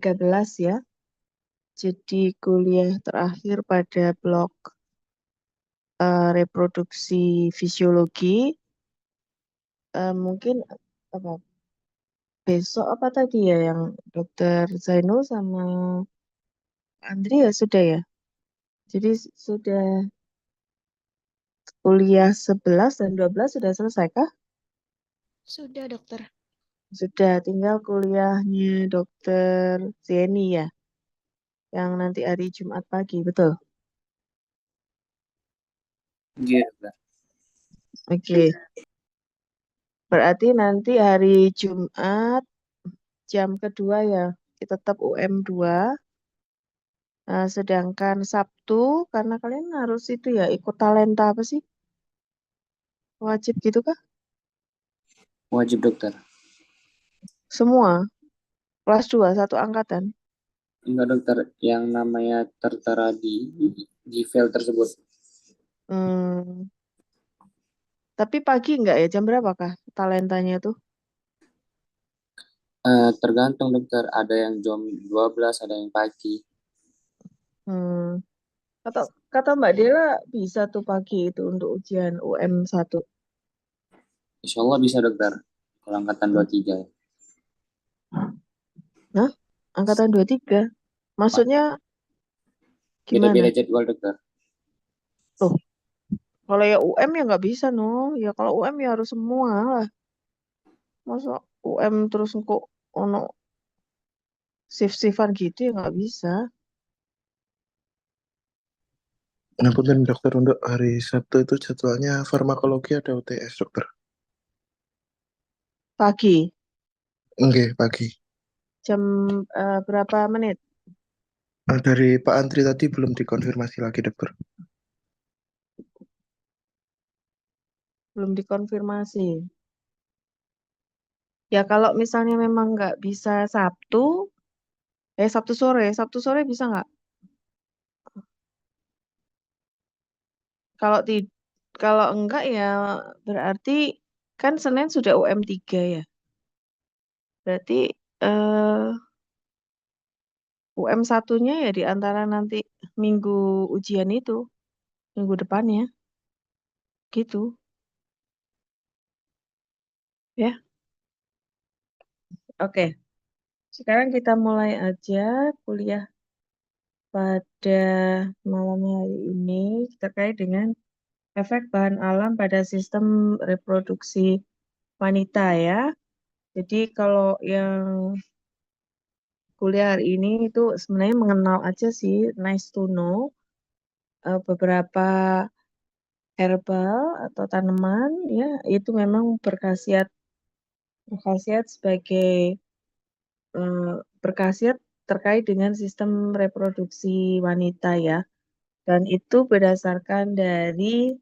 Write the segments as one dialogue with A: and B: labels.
A: 13 ya. Jadi kuliah terakhir pada blok reproduksi fisiologi. Mungkin apa besok apa tadi ya yang Dokter Zainul sama Andri ya sudah ya. Jadi sudah kuliah 11 dan 12 sudah selesai kah?
B: Sudah, dokter.
A: Sudah, tinggal kuliahnya Dokter Zeni ya, yang nanti hari Jumat pagi, betul?
C: Iya, dokter.
A: Oke. Berarti nanti hari Jumat jam kedua ya, kita tetap UM 2. Sedangkan Sabtu, karena kalian harus itu ya, ikut talenta apa sih? Wajib gitu kah?
C: Wajib, dokter.
A: Semua, kelas 2, satu angkatan.
C: Enggak, dokter. Yang namanya tertera di file tersebut.
A: Hmm, tapi pagi enggak ya? Jam berapa kah talentanya tuh?
C: Tergantung, dokter. Ada yang jam 12, ada yang pagi.
A: Hmm, kata, kata Mbak Dela bisa tuh pagi itu untuk ujian UM 1.
C: Insya Allah bisa, dokter. Kalau angkatan 23.
A: Nah, angkatan 23. Maksudnya
C: Beda-beda
A: gimana?
C: jadwal, dokter.
A: Loh, kalau ya UM ya nggak bisa no. Ya kalau UM ya harus semua lah. Masa UM terus kok ono shift-shiftan gitu ya nggak bisa.
D: Ngapunten dokter, untuk hari Sabtu itu jadwalnya farmakologi ada UTS dokter.
A: Pagi,
D: Oke, pagi.
A: jam berapa menit?
D: Dari Pak Antri tadi belum dikonfirmasi lagi dokter.
A: Belum dikonfirmasi. Ya kalau misalnya memang nggak bisa Sabtu sore bisa nggak? Kalau ti kalau enggak ya berarti kan Senin sudah UM 3 ya. Berarti eh, UM satunya ya di antara nanti minggu ujian itu, minggu depannya, gitu ya. Oke, sekarang kita mulai aja kuliah pada malam hari ini terkait dengan efek bahan alam pada sistem reproduksi wanita ya. Jadi kalau yang kuliah hari ini itu sebenarnya mengenal aja sih, nice to know beberapa herbal atau tanaman ya itu memang berkhasiat sebagai berkhasiat terkait dengan sistem reproduksi wanita ya, dan itu berdasarkan dari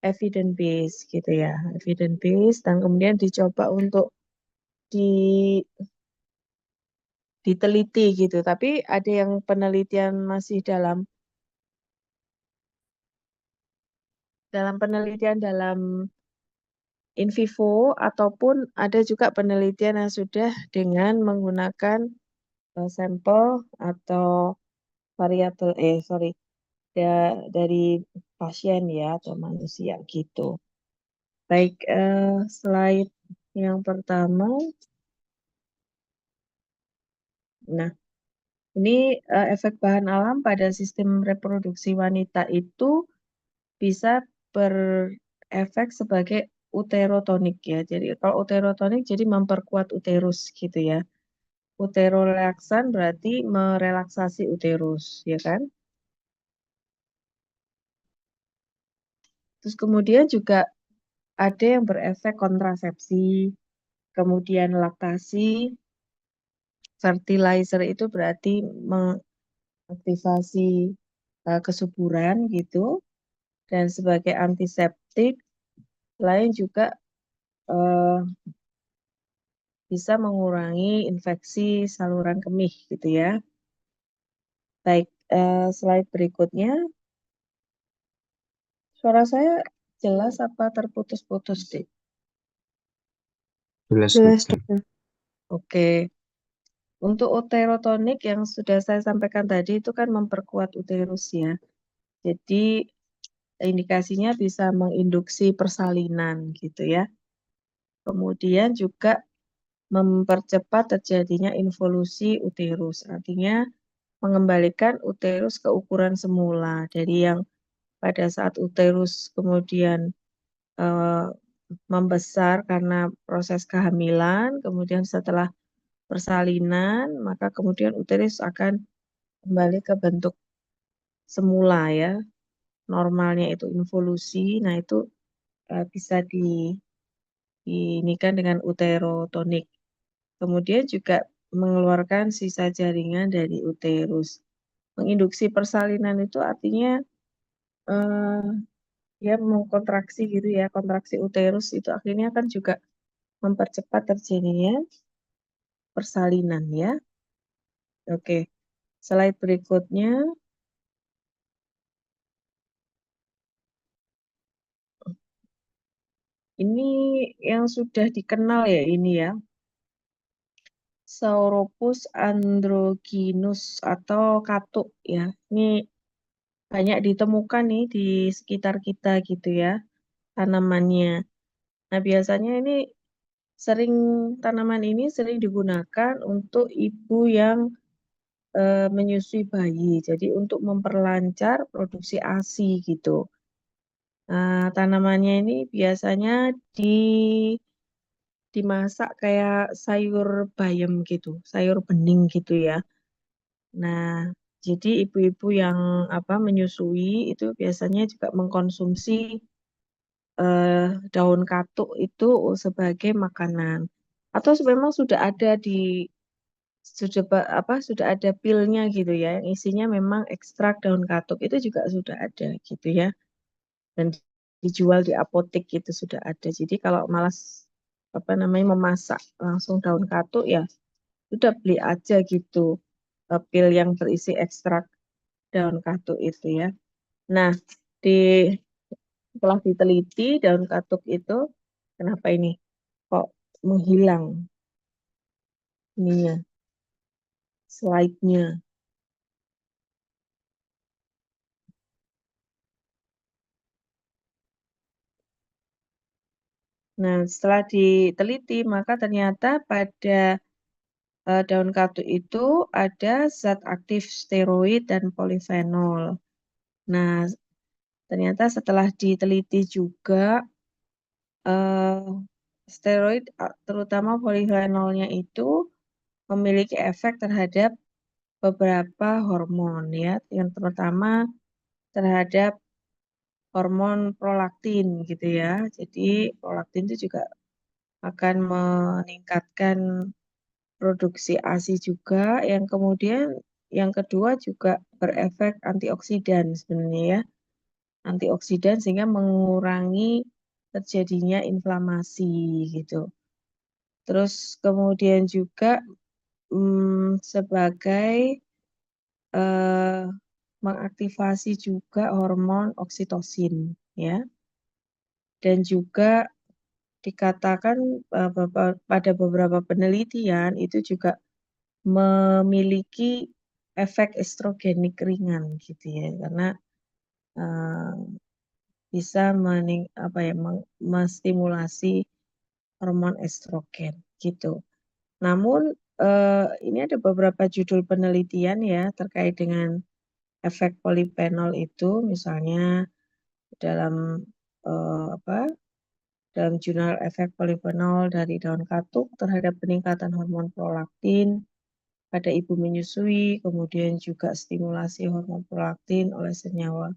A: evidence base gitu ya, evidence base, dan kemudian dicoba untuk di diteliti gitu, tapi ada yang penelitian masih dalam penelitian dalam in vivo, ataupun ada juga penelitian yang sudah dengan menggunakan sampel atau variabel dari pasien ya atau manusia gitu. Baik, slide yang pertama. Nah, ini efek bahan alam pada sistem reproduksi wanita itu bisa berefek sebagai uterotonik ya. Jadi kalau uterotonik jadi memperkuat uterus gitu ya. Uterorelaksan berarti merelaksasi uterus, ya kan? Terus kemudian juga ada yang berefek kontrasepsi, kemudian laktasi, fertilizer itu berarti mengaktifasi kesuburan gitu, dan sebagai antiseptik lain juga eh, bisa mengurangi infeksi saluran kemih gitu ya. Baik, slide berikutnya. Suara saya jelas apa terputus-putus, Dik?
E: Jelas,
A: Jelas,
E: dokter.
A: Dokter. Oke. Untuk uterotonik yang sudah saya sampaikan tadi itu kan memperkuat uterus ya. Jadi indikasinya bisa menginduksi persalinan gitu ya. Kemudian juga mempercepat terjadinya involusi uterus. Artinya mengembalikan uterus ke ukuran semula. Dari yang pada saat uterus kemudian eh, membesar karena proses kehamilan, kemudian setelah persalinan, maka kemudian uterus akan kembali ke bentuk semula ya. Normalnya itu involusi, nah itu bisa diinikan dengan uterotonik. Kemudian juga mengeluarkan sisa jaringan dari uterus. Menginduksi persalinan itu artinya eh, ya mengkontraksi gitu ya, kontraksi uterus itu akhirnya kan juga mempercepat terjadinya persalinan ya. Oke, slide berikutnya. Ini yang sudah dikenal ya ini ya. Sauropus androgynus atau katuk ya. Ini banyak ditemukan nih di sekitar kita gitu ya tanamannya. Nah, biasanya ini sering tanaman ini sering digunakan untuk ibu yang menyusui bayi. Jadi untuk memperlancar produksi ASI gitu. Nah, tanamannya ini biasanya dimasak kayak sayur bayam gitu, sayur bening gitu ya. Nah, jadi ibu-ibu yang menyusui itu biasanya juga mengkonsumsi daun katuk itu sebagai makanan. Atau memang sudah ada sudah ada pilnya gitu ya, yang isinya memang ekstrak daun katuk itu juga sudah ada gitu ya. Dan dijual di apotek gitu sudah ada. Jadi kalau malas memasak langsung daun katuk ya udah beli aja gitu pil yang berisi ekstrak daun katuk itu ya. Nah, di setelah diteliti daun katuk itu kenapa ini kok menghilang ininya slide-nya. Nah, setelah diteliti maka ternyata pada daun katuk itu ada zat aktif steroid dan polifenol. Nah, ternyata setelah diteliti juga eh, steroid terutama polifenolnya itu memiliki efek terhadap beberapa hormon ya, yang terutama terhadap hormon prolaktin gitu ya. Jadi prolaktin itu juga akan meningkatkan produksi ASI juga, yang kemudian yang kedua juga berefek antioksidan sebenarnya ya. Antioksidan sehingga mengurangi terjadinya inflamasi gitu. Terus kemudian juga sebagai eh, mengaktifasi juga hormon oksitosin ya. Dan juga dikatakan pada beberapa penelitian itu juga memiliki efek estrogenik ringan gitu ya, karena eh, bisa menstimulasi hormon estrogen gitu. Namun ini ada beberapa judul penelitian ya terkait dengan efek polifenol itu, misalnya dalam dalam jurnal efek polifenol dari daun katuk terhadap peningkatan hormon prolaktin pada ibu menyusui, kemudian juga stimulasi hormon prolaktin oleh senyawa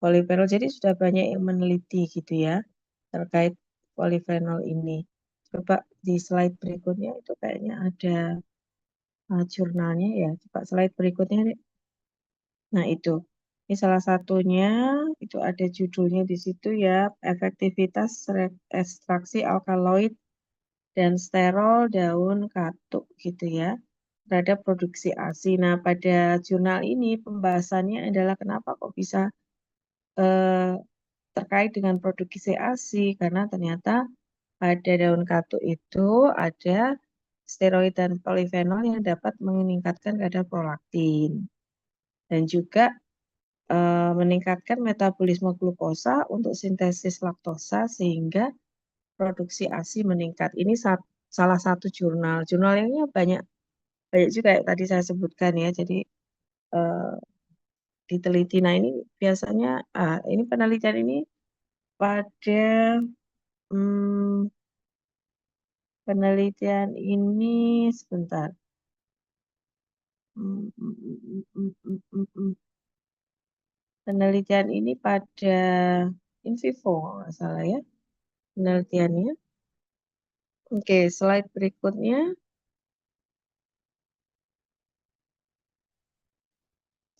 A: polifenol. Jadi sudah banyak yang meneliti gitu ya terkait polifenol ini. Coba di slide berikutnya itu kayaknya ada jurnalnya ya. Coba slide berikutnya nih. Nah itu. Ini salah satunya itu ada judulnya di situ ya, efektivitas ekstraksi alkaloid dan sterol daun katuk gitu ya terhadap produksi ASI. Nah, pada jurnal ini pembahasannya adalah kenapa kok bisa eh, terkait dengan produksi ASI, karena ternyata pada daun katuk itu ada steroid dan polifenol yang dapat meningkatkan kadar prolaktin dan juga meningkatkan metabolisme glukosa untuk sintesis laktosa sehingga produksi ASI meningkat. Ini salah satu jurnal. Jurnalnya banyak juga yang tadi saya sebutkan ya. Jadi diteliti. Nah ini biasanya ini penelitian ini pada penelitian ini sebentar. Penelitian ini pada in vivo nggak salah ya penelitiannya. Oke, slide berikutnya.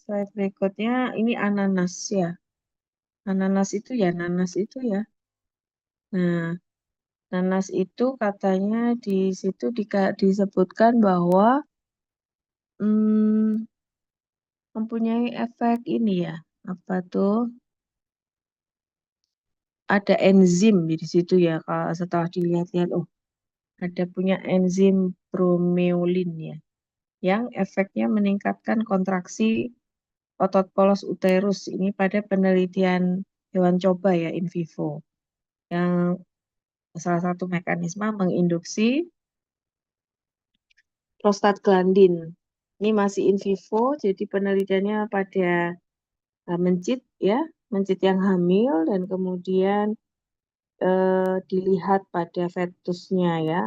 A: Slide berikutnya ini ananas ya. Nanas itu ya. Nah, nanas itu katanya di situ disebutkan bahwa mempunyai efek ini ya. Apa tuh? Ada enzim di situ ya. Kalau setelah dilihat-lihat, oh ada punya enzim bromeolin ya. Yang efeknya meningkatkan kontraksi otot polos uterus. Ini pada penelitian hewan coba ya in vivo. Yang salah satu mekanisme menginduksi prostaglandin. Ini masih in vivo, jadi penelitiannya pada mencit ya, mencit yang hamil dan kemudian dilihat pada fetusnya ya.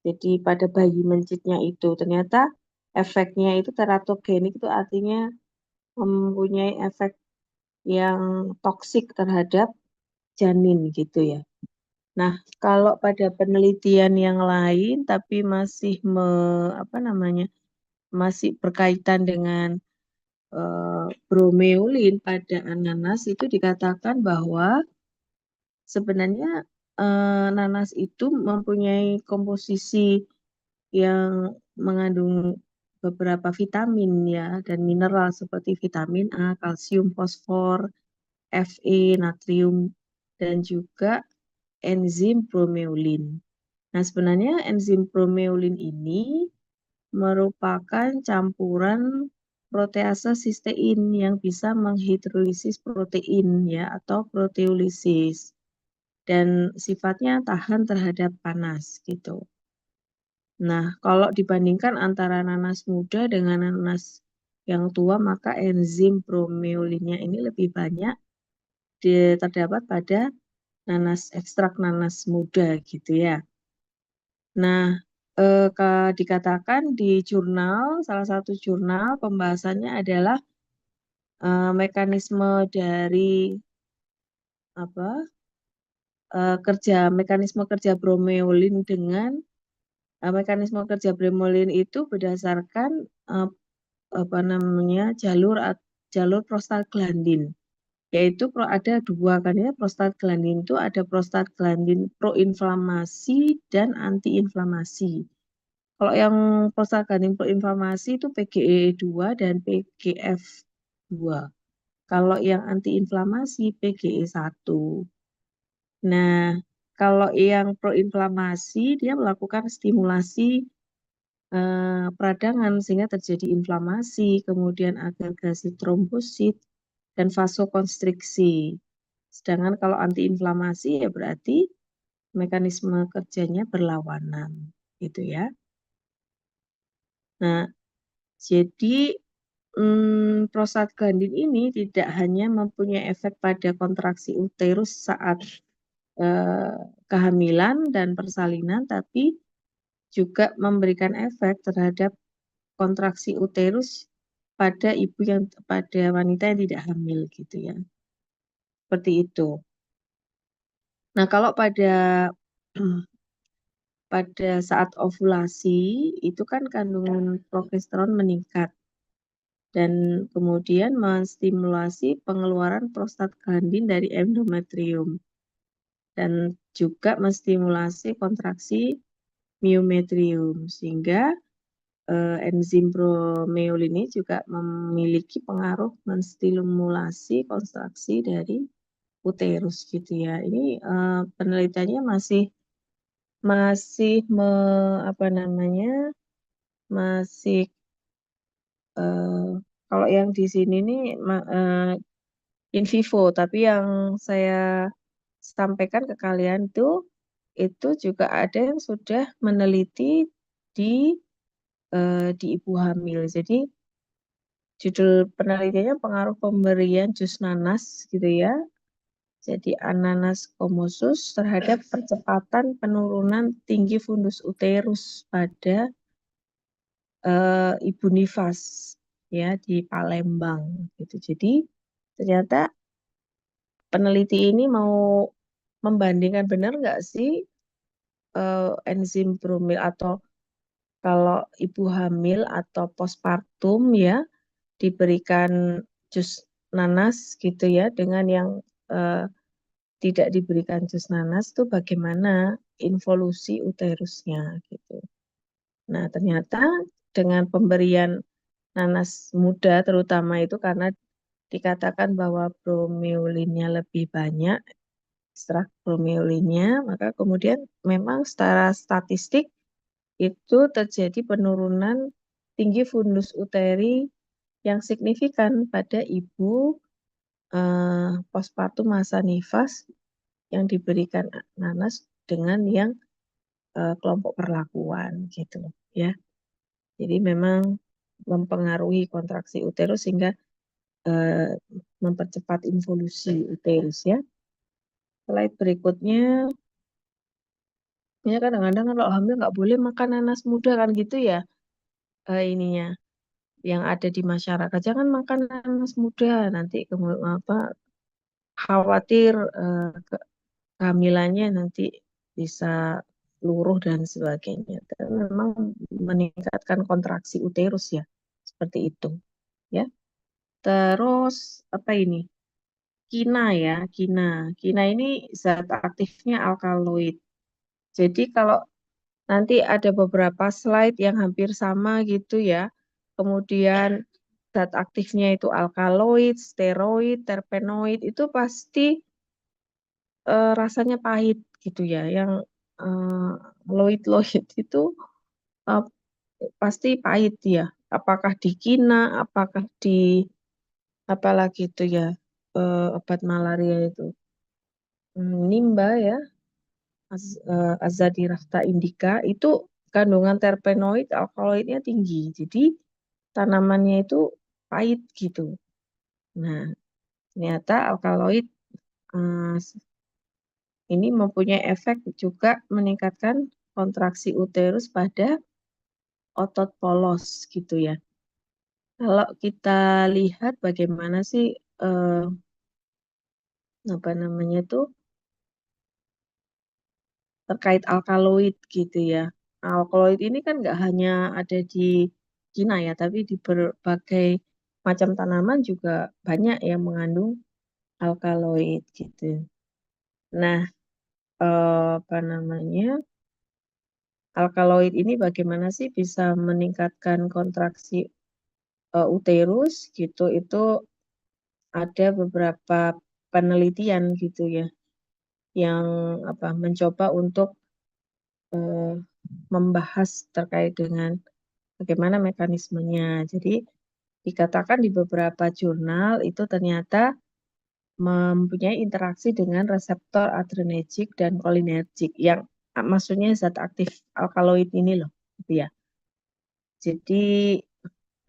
A: Jadi pada bayi mencitnya itu ternyata efeknya itu teratogenik, itu artinya mempunyai efek yang toksik terhadap janin gitu ya. Nah, kalau pada penelitian yang lain tapi masih masih berkaitan dengan bromeolin pada ananas itu dikatakan bahwa sebenarnya nanas itu mempunyai komposisi yang mengandung beberapa vitamin ya dan mineral seperti vitamin A, kalsium, fosfor, Fe, natrium, dan juga enzim bromeolin. Nah, sebenarnya enzim bromeolin ini merupakan campuran protease sistein yang bisa menghidrolisis protein ya atau proteolisis dan sifatnya tahan terhadap panas gitu. Nah, kalau dibandingkan antara nanas muda dengan nanas yang tua, maka enzim bromeolinnya ini lebih banyak terdapat pada ekstrak nanas muda gitu ya. Nah, dikatakan di jurnal, salah satu jurnal pembahasannya adalah mekanisme dari mekanisme kerja bromeolin dengan mekanisme kerja bromeolin itu berdasarkan jalur prostaglandin, yaitu ada dua kan ya, prostaglandin itu ada prostaglandin proinflamasi dan antiinflamasi. Kalau yang prostaglandin proinflamasi itu PGE2 dan PGF2. Kalau yang antiinflamasi PGE1. Nah, kalau yang proinflamasi dia melakukan stimulasi peradangan sehingga terjadi inflamasi, kemudian agregasi trombosit dan vasokonstriksi. Sedangkan kalau antiinflamasi ya berarti mekanisme kerjanya berlawanan, gitu ya. Nah, jadi prostaglandin ini tidak hanya mempunyai efek pada kontraksi uterus saat kehamilan dan persalinan, tapi juga memberikan efek terhadap kontraksi uterus pada wanita yang tidak hamil gitu ya. Seperti itu. Nah, kalau pada saat ovulasi itu kan kandungan progesteron meningkat dan kemudian menstimulasi pengeluaran prostaglandin dari endometrium dan juga menstimulasi kontraksi miometrium sehingga enzim bromeolin ini juga memiliki pengaruh menstimulasi kontraksi dari uterus gitu ya. Ini penelitiannya masih masih apa namanya, masih kalau yang di sini nih in vivo, tapi yang saya sampaikan ke kalian itu juga ada yang sudah meneliti di ibu hamil. Jadi judul penelitiannya pengaruh pemberian jus nanas gitu ya. Jadi ananas komosus terhadap percepatan penurunan tinggi fundus uterus pada ibu nifas ya di Palembang gitu. Jadi ternyata peneliti ini mau membandingkan benar nggak sih enzim bromil atau kalau ibu hamil atau postpartum ya diberikan jus nanas gitu ya dengan yang eh, tidak diberikan jus nanas tuh bagaimana involusi uterusnya gitu. Nah, ternyata dengan pemberian nanas muda terutama itu karena dikatakan bahwa bromeulinnya lebih banyak, ekstrak bromeulinnya, maka kemudian memang secara statistik itu terjadi penurunan tinggi fundus uteri yang signifikan pada ibu postpartum masa nifas yang diberikan nanas dengan yang kelompok perlakuan gitu ya. Jadi memang mempengaruhi kontraksi uterus sehingga mempercepat involusi uterus ya. Slide berikutnya, ya kadang-kadang kalau hamil nggak boleh makan nanas muda kan gitu ya ininya yang ada di masyarakat. Jangan makan nanas muda nanti apa khawatir kehamilannya nanti bisa luruh dan sebagainya. Dan memang meningkatkan kontraksi uterus ya, seperti itu. Ya, terus apa ini? Kina ya, kina. Kina ini zat aktifnya alkaloid. Jadi kalau nanti ada beberapa slide yang hampir sama gitu ya. Kemudian zat aktifnya itu alkaloid, steroid, terpenoid itu pasti rasanya pahit gitu ya. Yang loid itu eh, pasti pahit ya. Apakah di kina, apakah di apalagi itu ya obat malaria itu nimba ya, azadirachta indica itu kandungan terpenoid, alkaloidnya tinggi. Jadi tanamannya itu pahit gitu. Nah, ternyata alkaloid eh, ini mempunyai efek juga meningkatkan kontraksi uterus pada otot polos gitu ya. Kalau kita lihat bagaimana sih apa namanya tuh terkait alkaloid gitu ya. Alkaloid ini kan nggak hanya ada di Cina ya, tapi di berbagai macam tanaman juga banyak yang mengandung alkaloid gitu. Nah, apa namanya? Alkaloid ini bagaimana sih bisa meningkatkan kontraksi uterus gitu? Itu ada beberapa penelitian gitu ya yang apa mencoba untuk eh, membahas terkait dengan bagaimana mekanismenya. Jadi dikatakan di beberapa jurnal itu ternyata mempunyai interaksi dengan reseptor adrenergik dan kolinergik yang maksudnya zat aktif alkaloid ini loh, gitu ya. Jadi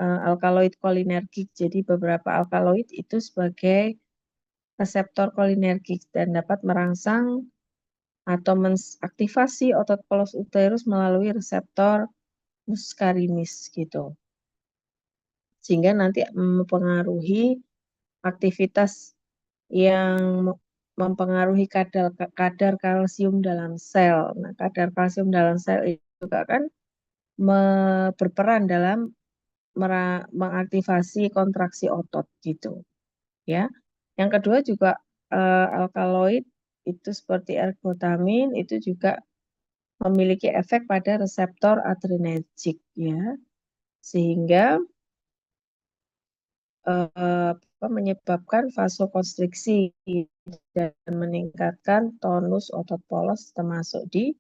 A: alkaloid kolinergik, jadi beberapa alkaloid itu sebagai reseptor kolinergik dan dapat merangsang atau mengaktifasi otot polos uterus melalui reseptor muskarinis gitu. Sehingga nanti mempengaruhi aktivitas yang mempengaruhi kadar kalsium dalam sel. Nah, kadar kalsium dalam sel itu juga kan berperan dalam mengaktifasi kontraksi otot gitu, ya. Yang kedua juga alkaloid itu seperti ergotamin itu juga memiliki efek pada reseptor adrenergik ya, sehingga menyebabkan vasokonstriksi dan meningkatkan tonus otot polos termasuk di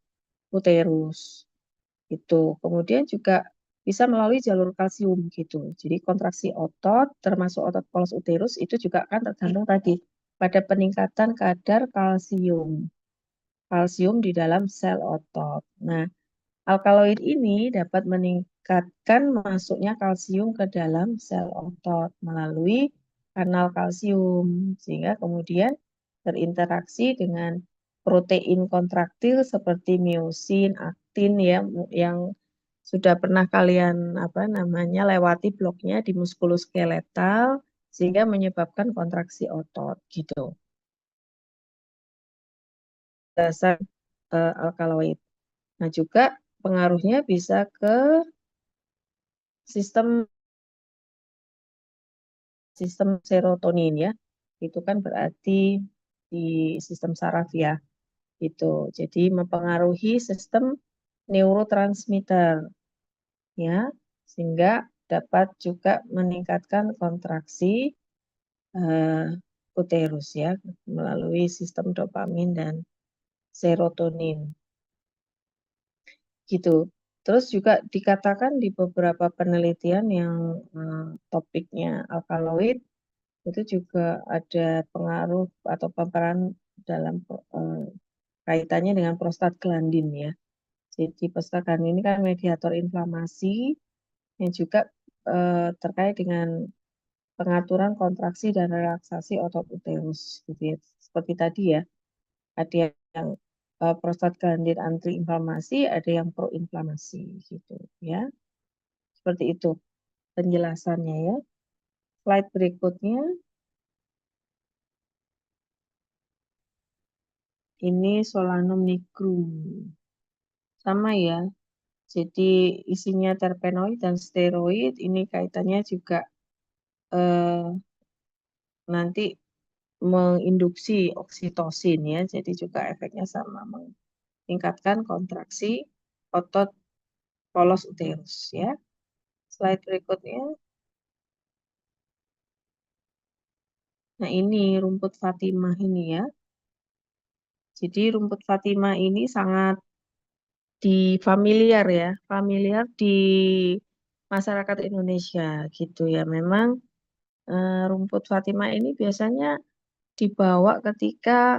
A: uterus. Itu. Kemudian juga bisa melalui jalur kalsium gitu. Jadi kontraksi otot termasuk otot polos uterus itu juga kan tergantung tadi pada peningkatan kadar kalsium. Kalsium di dalam sel otot. Nah, alkaloid ini dapat meningkatkan masuknya kalsium ke dalam sel otot melalui kanal kalsium sehingga kemudian berinteraksi dengan protein kontraktil seperti miosin, aktin ya yang sudah pernah kalian lewati bloknya di muskuloskeletal sehingga menyebabkan kontraksi otot gitu. Dasar alkaloid. Nah, juga pengaruhnya bisa ke sistem serotonin ya. Itu kan berarti di sistem saraf ya. Itu. Jadi mempengaruhi sistem neurotransmitter ya, sehingga dapat juga meningkatkan kontraksi uterus ya melalui sistem dopamin dan serotonin. Gitu. Terus juga dikatakan di beberapa penelitian yang topiknya alkaloid itu juga ada pengaruh atau peran dalam kaitannya dengan prostaglandin ya. Jadi prostaglandin ini kan mediator inflamasi yang juga terkait dengan pengaturan kontraksi dan relaksasi otot uterus gitu ya. Seperti tadi ya, ada yang prostaglandin anti-inflamasi, ada yang pro-inflamasi gitu ya. Seperti itu penjelasannya ya. Slide berikutnya. Ini Solanum nigrum. Sama ya. Jadi isinya terpenoid dan steroid. Ini kaitannya juga nanti menginduksi oksitosin ya. Jadi juga efeknya sama meningkatkan kontraksi otot polos uterus ya. Slide berikutnya. Nah, ini rumput Fatimah ini ya. Jadi rumput Fatimah ini sangat familiar ya, familiar di masyarakat Indonesia gitu ya. Memang rumput Fatimah ini biasanya dibawa ketika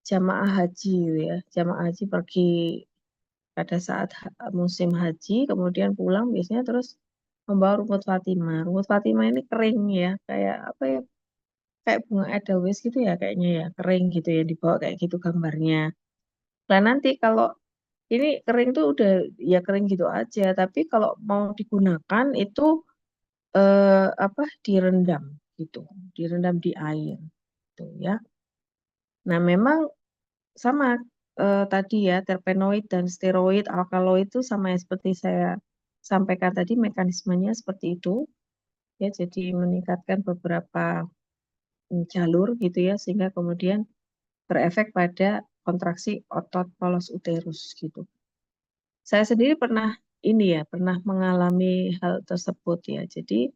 A: jamaah haji gitu ya. Jamaah haji pergi pada saat musim haji, kemudian pulang biasanya terus membawa rumput Fatimah. Rumput Fatimah ini kering ya, kayak apa ya? Kayak bunga edelweiss gitu ya kayaknya ya, kering gitu ya, dibawa kayak gitu gambarnya. Nah, nanti kalau ini kering tuh udah ya kering gitu aja, tapi kalau mau digunakan itu direndam gitu, direndam di air gitu ya. Nah, memang sama tadi ya terpenoid dan steroid, alkaloid itu sama ya seperti saya sampaikan tadi mekanismenya seperti itu ya, jadi meningkatkan beberapa jalur gitu ya sehingga kemudian berefek pada kontraksi otot polos uterus gitu. Saya sendiri pernah pernah mengalami hal tersebut ya. Jadi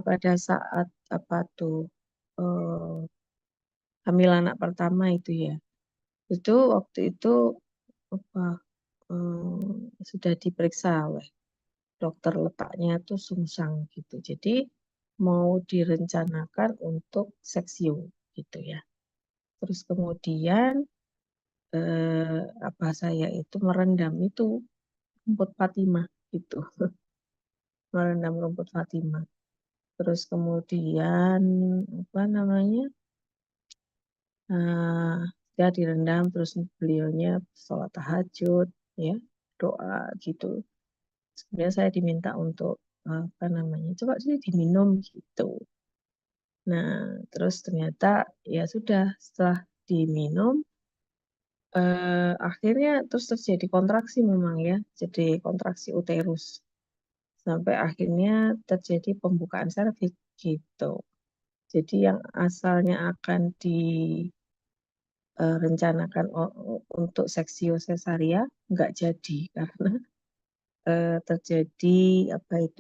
A: pada saat hamil anak pertama itu ya, itu waktu itu apa, sudah diperiksa oleh dokter letaknya tuh sungsang gitu. Jadi mau direncanakan untuk seksiu gitu ya. Terus kemudian saya itu merendam itu rumput Fatimah gitu, merendam rumput Fatimah. Terus kemudian ya direndam terus beliaunya sholat tahajud ya, doa gitu. Sebenarnya saya diminta untuk coba sih diminum gitu. Nah, terus ternyata ya sudah setelah diminum akhirnya terus terjadi kontraksi memang ya, jadi kontraksi uterus sampai akhirnya terjadi pembukaan serviks gitu. Jadi yang asalnya akan direncanakan untuk seksio sesaria nggak jadi karena terjadi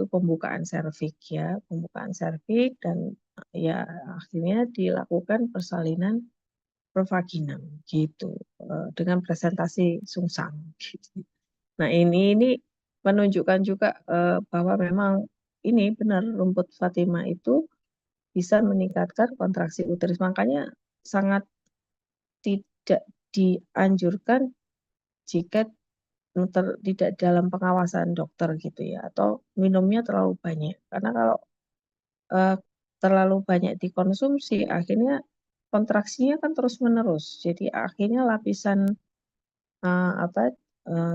A: pembukaan serviks ya, pembukaan serviks dan ya akhirnya dilakukan persalinan provaginam gitu, dengan presentasi sungsang gitu. Nah ini menunjukkan juga bahwa memang ini benar rumput Fatima itu bisa meningkatkan kontraksi uterus. Makanya sangat tidak dianjurkan jika tidak dalam pengawasan dokter gitu ya, atau minumnya terlalu banyak. Karena kalau terlalu banyak dikonsumsi, akhirnya kontraksinya kan terus-menerus. Jadi akhirnya lapisan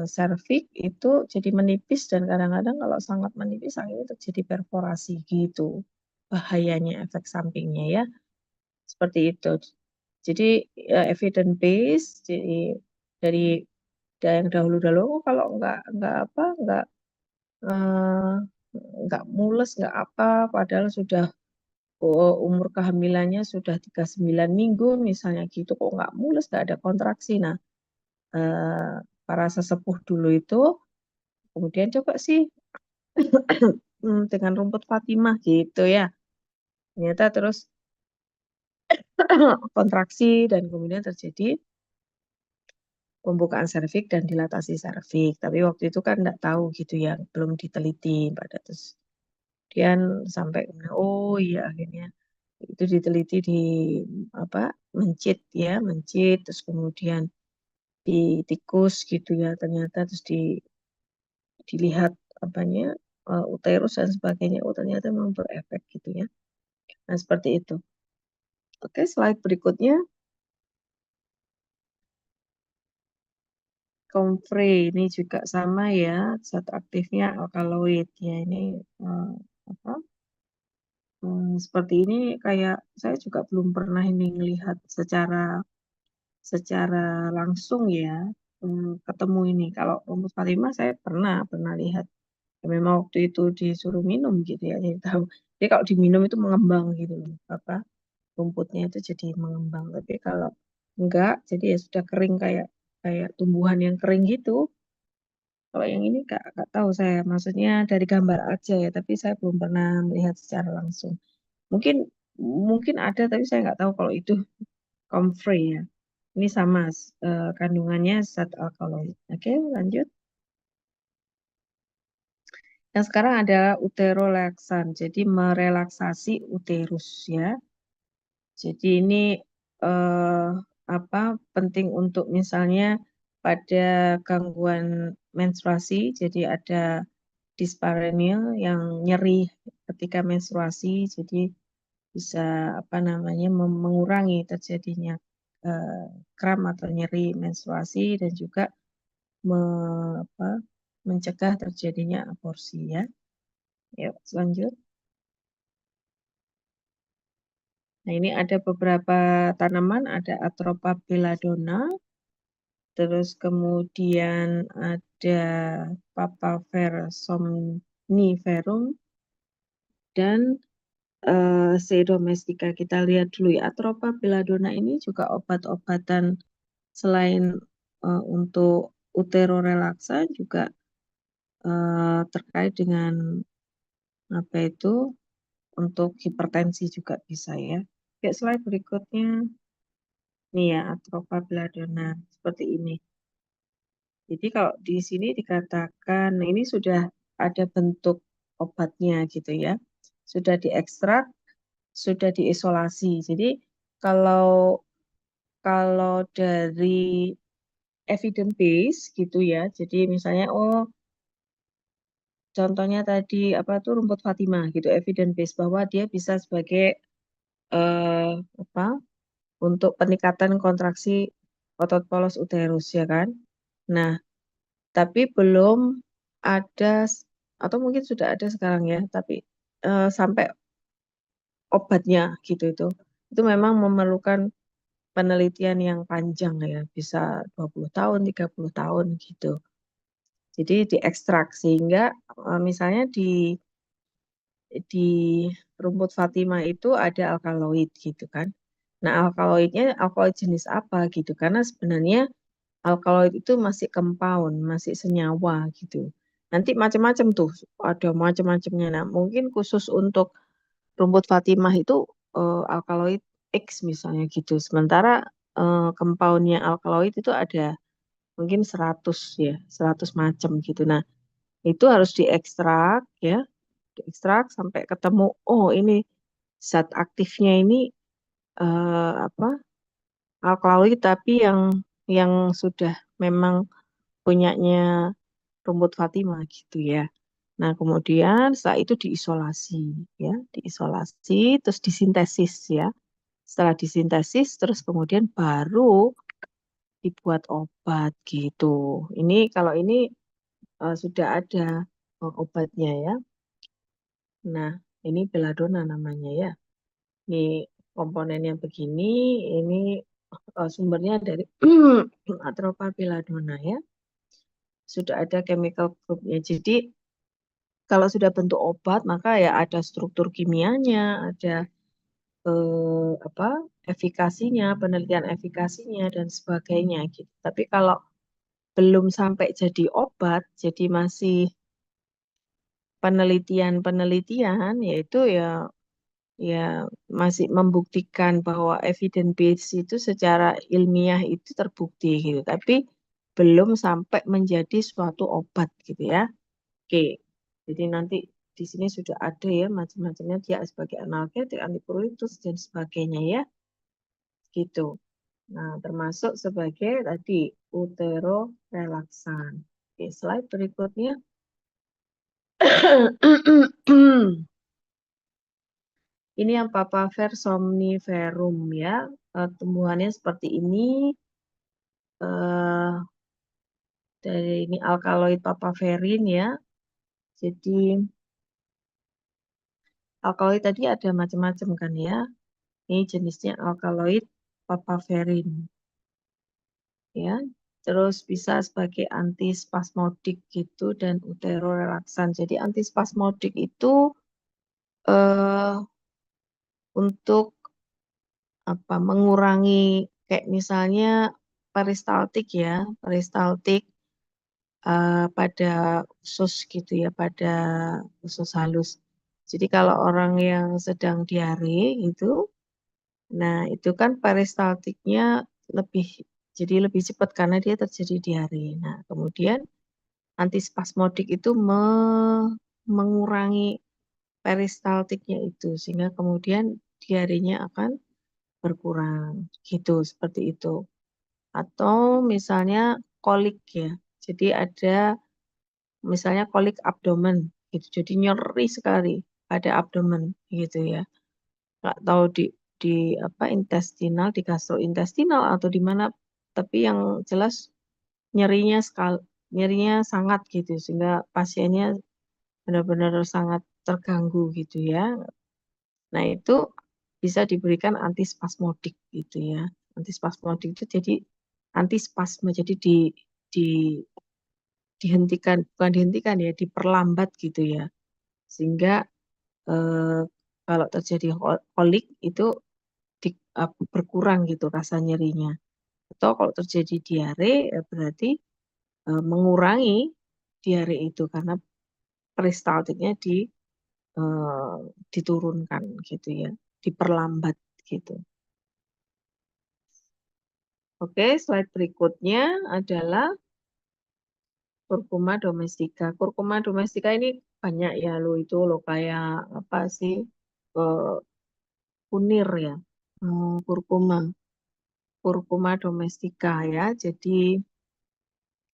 A: serviks itu jadi menipis dan kadang-kadang kalau sangat menipis akhirnya terjadi perforasi gitu. Bahayanya efek sampingnya ya. Seperti itu. Jadi evidence base jadi dari yang dahulu-dahulu kalau nggak mules nggak apa padahal sudah umur kehamilannya sudah 39 minggu misalnya gitu kok nggak mules nggak ada kontraksi. Nah para sesepuh dulu itu kemudian coba sih dengan rumput Fatimah gitu ya. Ternyata terus kontraksi dan kemudian terjadi pembukaan serviks dan dilatasi serviks. Tapi waktu itu kan nggak tahu gitu ya, belum diteliti pada terus. Kemudian sampai oh iya akhirnya itu diteliti di mencit terus kemudian di tikus gitu ya ternyata terus dilihat uterus dan sebagainya. Oh ternyata memang berefek gitu ya. Nah seperti itu. Oke, slide berikutnya. Comfrey ini juga sama ya, zat aktifnya alkaloid ya ini seperti ini kayak saya juga belum pernah ini melihat secara langsung ya ketemu ini. Kalau rumput Fatimah saya pernah lihat. Ya, memang waktu itu disuruh minum gitu ya, jadi tahu. Jadi kalau diminum itu mengembang gitu loh, rumputnya itu jadi mengembang. Tapi kalau enggak, jadi ya sudah kering kayak tumbuhan yang kering gitu. Kalau yang ini nggak tahu saya, maksudnya dari gambar aja ya, tapi saya belum pernah melihat secara langsung. Mungkin mungkin ada, tapi saya nggak tahu kalau itu comfrey ya. Ini sama kandungannya zat alkaloid. Oke, lanjut. Yang sekarang adalah uterolaksan, jadi merelaksasi uterus ya. Jadi ini penting untuk misalnya pada gangguan menstruasi, jadi ada dyspareunia yang nyeri ketika menstruasi, jadi bisa mengurangi terjadinya kram atau nyeri menstruasi dan juga mencegah terjadinya aborsi ya. Yuk, lanjut. Nah, ini ada beberapa tanaman, ada Atropa belladonna, terus kemudian ada Papaver somniferum, dan Pseudomestica. Kita lihat dulu ya, Atropa belladonna ini juga obat-obatan selain untuk uterorelaksa juga terkait dengan untuk hipertensi juga bisa ya. Oke, slide berikutnya. Nih ya, Atropa belladonna seperti ini. Jadi kalau di sini dikatakan ini sudah ada bentuk obatnya gitu ya. Sudah diekstrak, sudah diisolasi. Jadi kalau dari evidence base gitu ya. Jadi misalnya contohnya tadi rumput Fatimah gitu, evidence base bahwa dia bisa sebagai untuk peningkatan kontraksi otot polos uterus ya kan. Nah, tapi belum ada atau mungkin sudah ada sekarang ya, tapi sampai obatnya gitu itu memang memerlukan penelitian yang panjang ya, bisa 20 tahun, 30 tahun gitu. Jadi diekstrak sehingga misalnya di rumput Fatimah itu ada alkaloid gitu kan. Nah, alkaloidnya alkaloid jenis apa gitu, karena sebenarnya alkaloid itu masih compound, masih senyawa gitu. Nanti macam-macam tuh, ada macam-macamnya. Nah, mungkin khusus untuk rumput Fatimah itu alkaloid X misalnya gitu. Sementara compound-nya alkaloid itu ada mungkin 100 ya, 100 macam gitu. Nah, itu harus diekstrak ya, diekstrak sampai ketemu, oh ini zat aktifnya ini alkaloid tapi yang sudah memang punyanya rumput Fatimah gitu ya. Nah, kemudian setelah itu diisolasi ya, diisolasi terus disintesis ya. Setelah disintesis terus kemudian baru dibuat obat gitu. Ini kalau ini sudah ada obatnya ya. Nah, ini belladonna namanya ya. Ini komponennya begini, ini sumbernya dari Atropa belladonna ya. Sudah ada chemical groupnya. Jadi kalau sudah bentuk obat maka ya ada struktur kimianya, ada efikasinya, penelitian efikasinya dan sebagainya gitu. Tapi kalau belum sampai jadi obat, jadi masih penelitian yaitu ya masih membuktikan bahwa evidence base itu secara ilmiah itu terbukti gitu, tapi belum sampai menjadi suatu obat gitu ya. Oke, jadi nanti di sini sudah ada ya macam-macamnya dia sebagai analgetik, antipruritus dan sebagainya ya, gitu. Nah, termasuk sebagai tadi uterorelaksan. Oke, slide berikutnya. Ini yang Papaver somniferum ya, tumbuhannya seperti ini. Dari ini alkaloid papaverin ya. Jadi alkaloid tadi ada macam-macam kan ya. Ini jenisnya alkaloid papaverin ya. Terus bisa sebagai antispasmodik gitu dan uterorelaksan. Jadi antispasmodik itu untuk mengurangi kayak misalnya peristaltik ya, peristaltik pada usus gitu ya, pada usus halus. Jadi kalau orang yang sedang diare itu, nah itu kan peristaltiknya jadi lebih cepat karena dia terjadi diare. Nah kemudian antispasmodik itu mengurangi peristaltiknya itu sehingga kemudian diarenya akan berkurang gitu, seperti itu. Atau misalnya kolik ya. Jadi ada misalnya kolik abdomen gitu. Jadi nyeri sekali pada abdomen gitu ya. Nggak tahu di intestinal, di gastrointestinal atau di mana, tapi yang jelas nyerinya sangat gitu sehingga pasiennya benar-benar sangat terganggu gitu ya. Nah, itu bisa diberikan antispasmodik gitu ya. Antispasmodik itu jadi antispasme, jadi di dihentikan, bukan dihentikan ya, diperlambat gitu ya. Sehingga eh, kalau terjadi kolik itu berkurang gitu rasa nyerinya. Atau kalau terjadi diare ya berarti mengurangi diare itu karena peristaltiknya diturunkan gitu ya, diperlambat gitu. Oke, slide berikutnya adalah kurkuma domestika. Kurkuma domestika ini banyak ya lo itu lo kayak apa sih kunir ya, kurkuma domestika ya. Jadi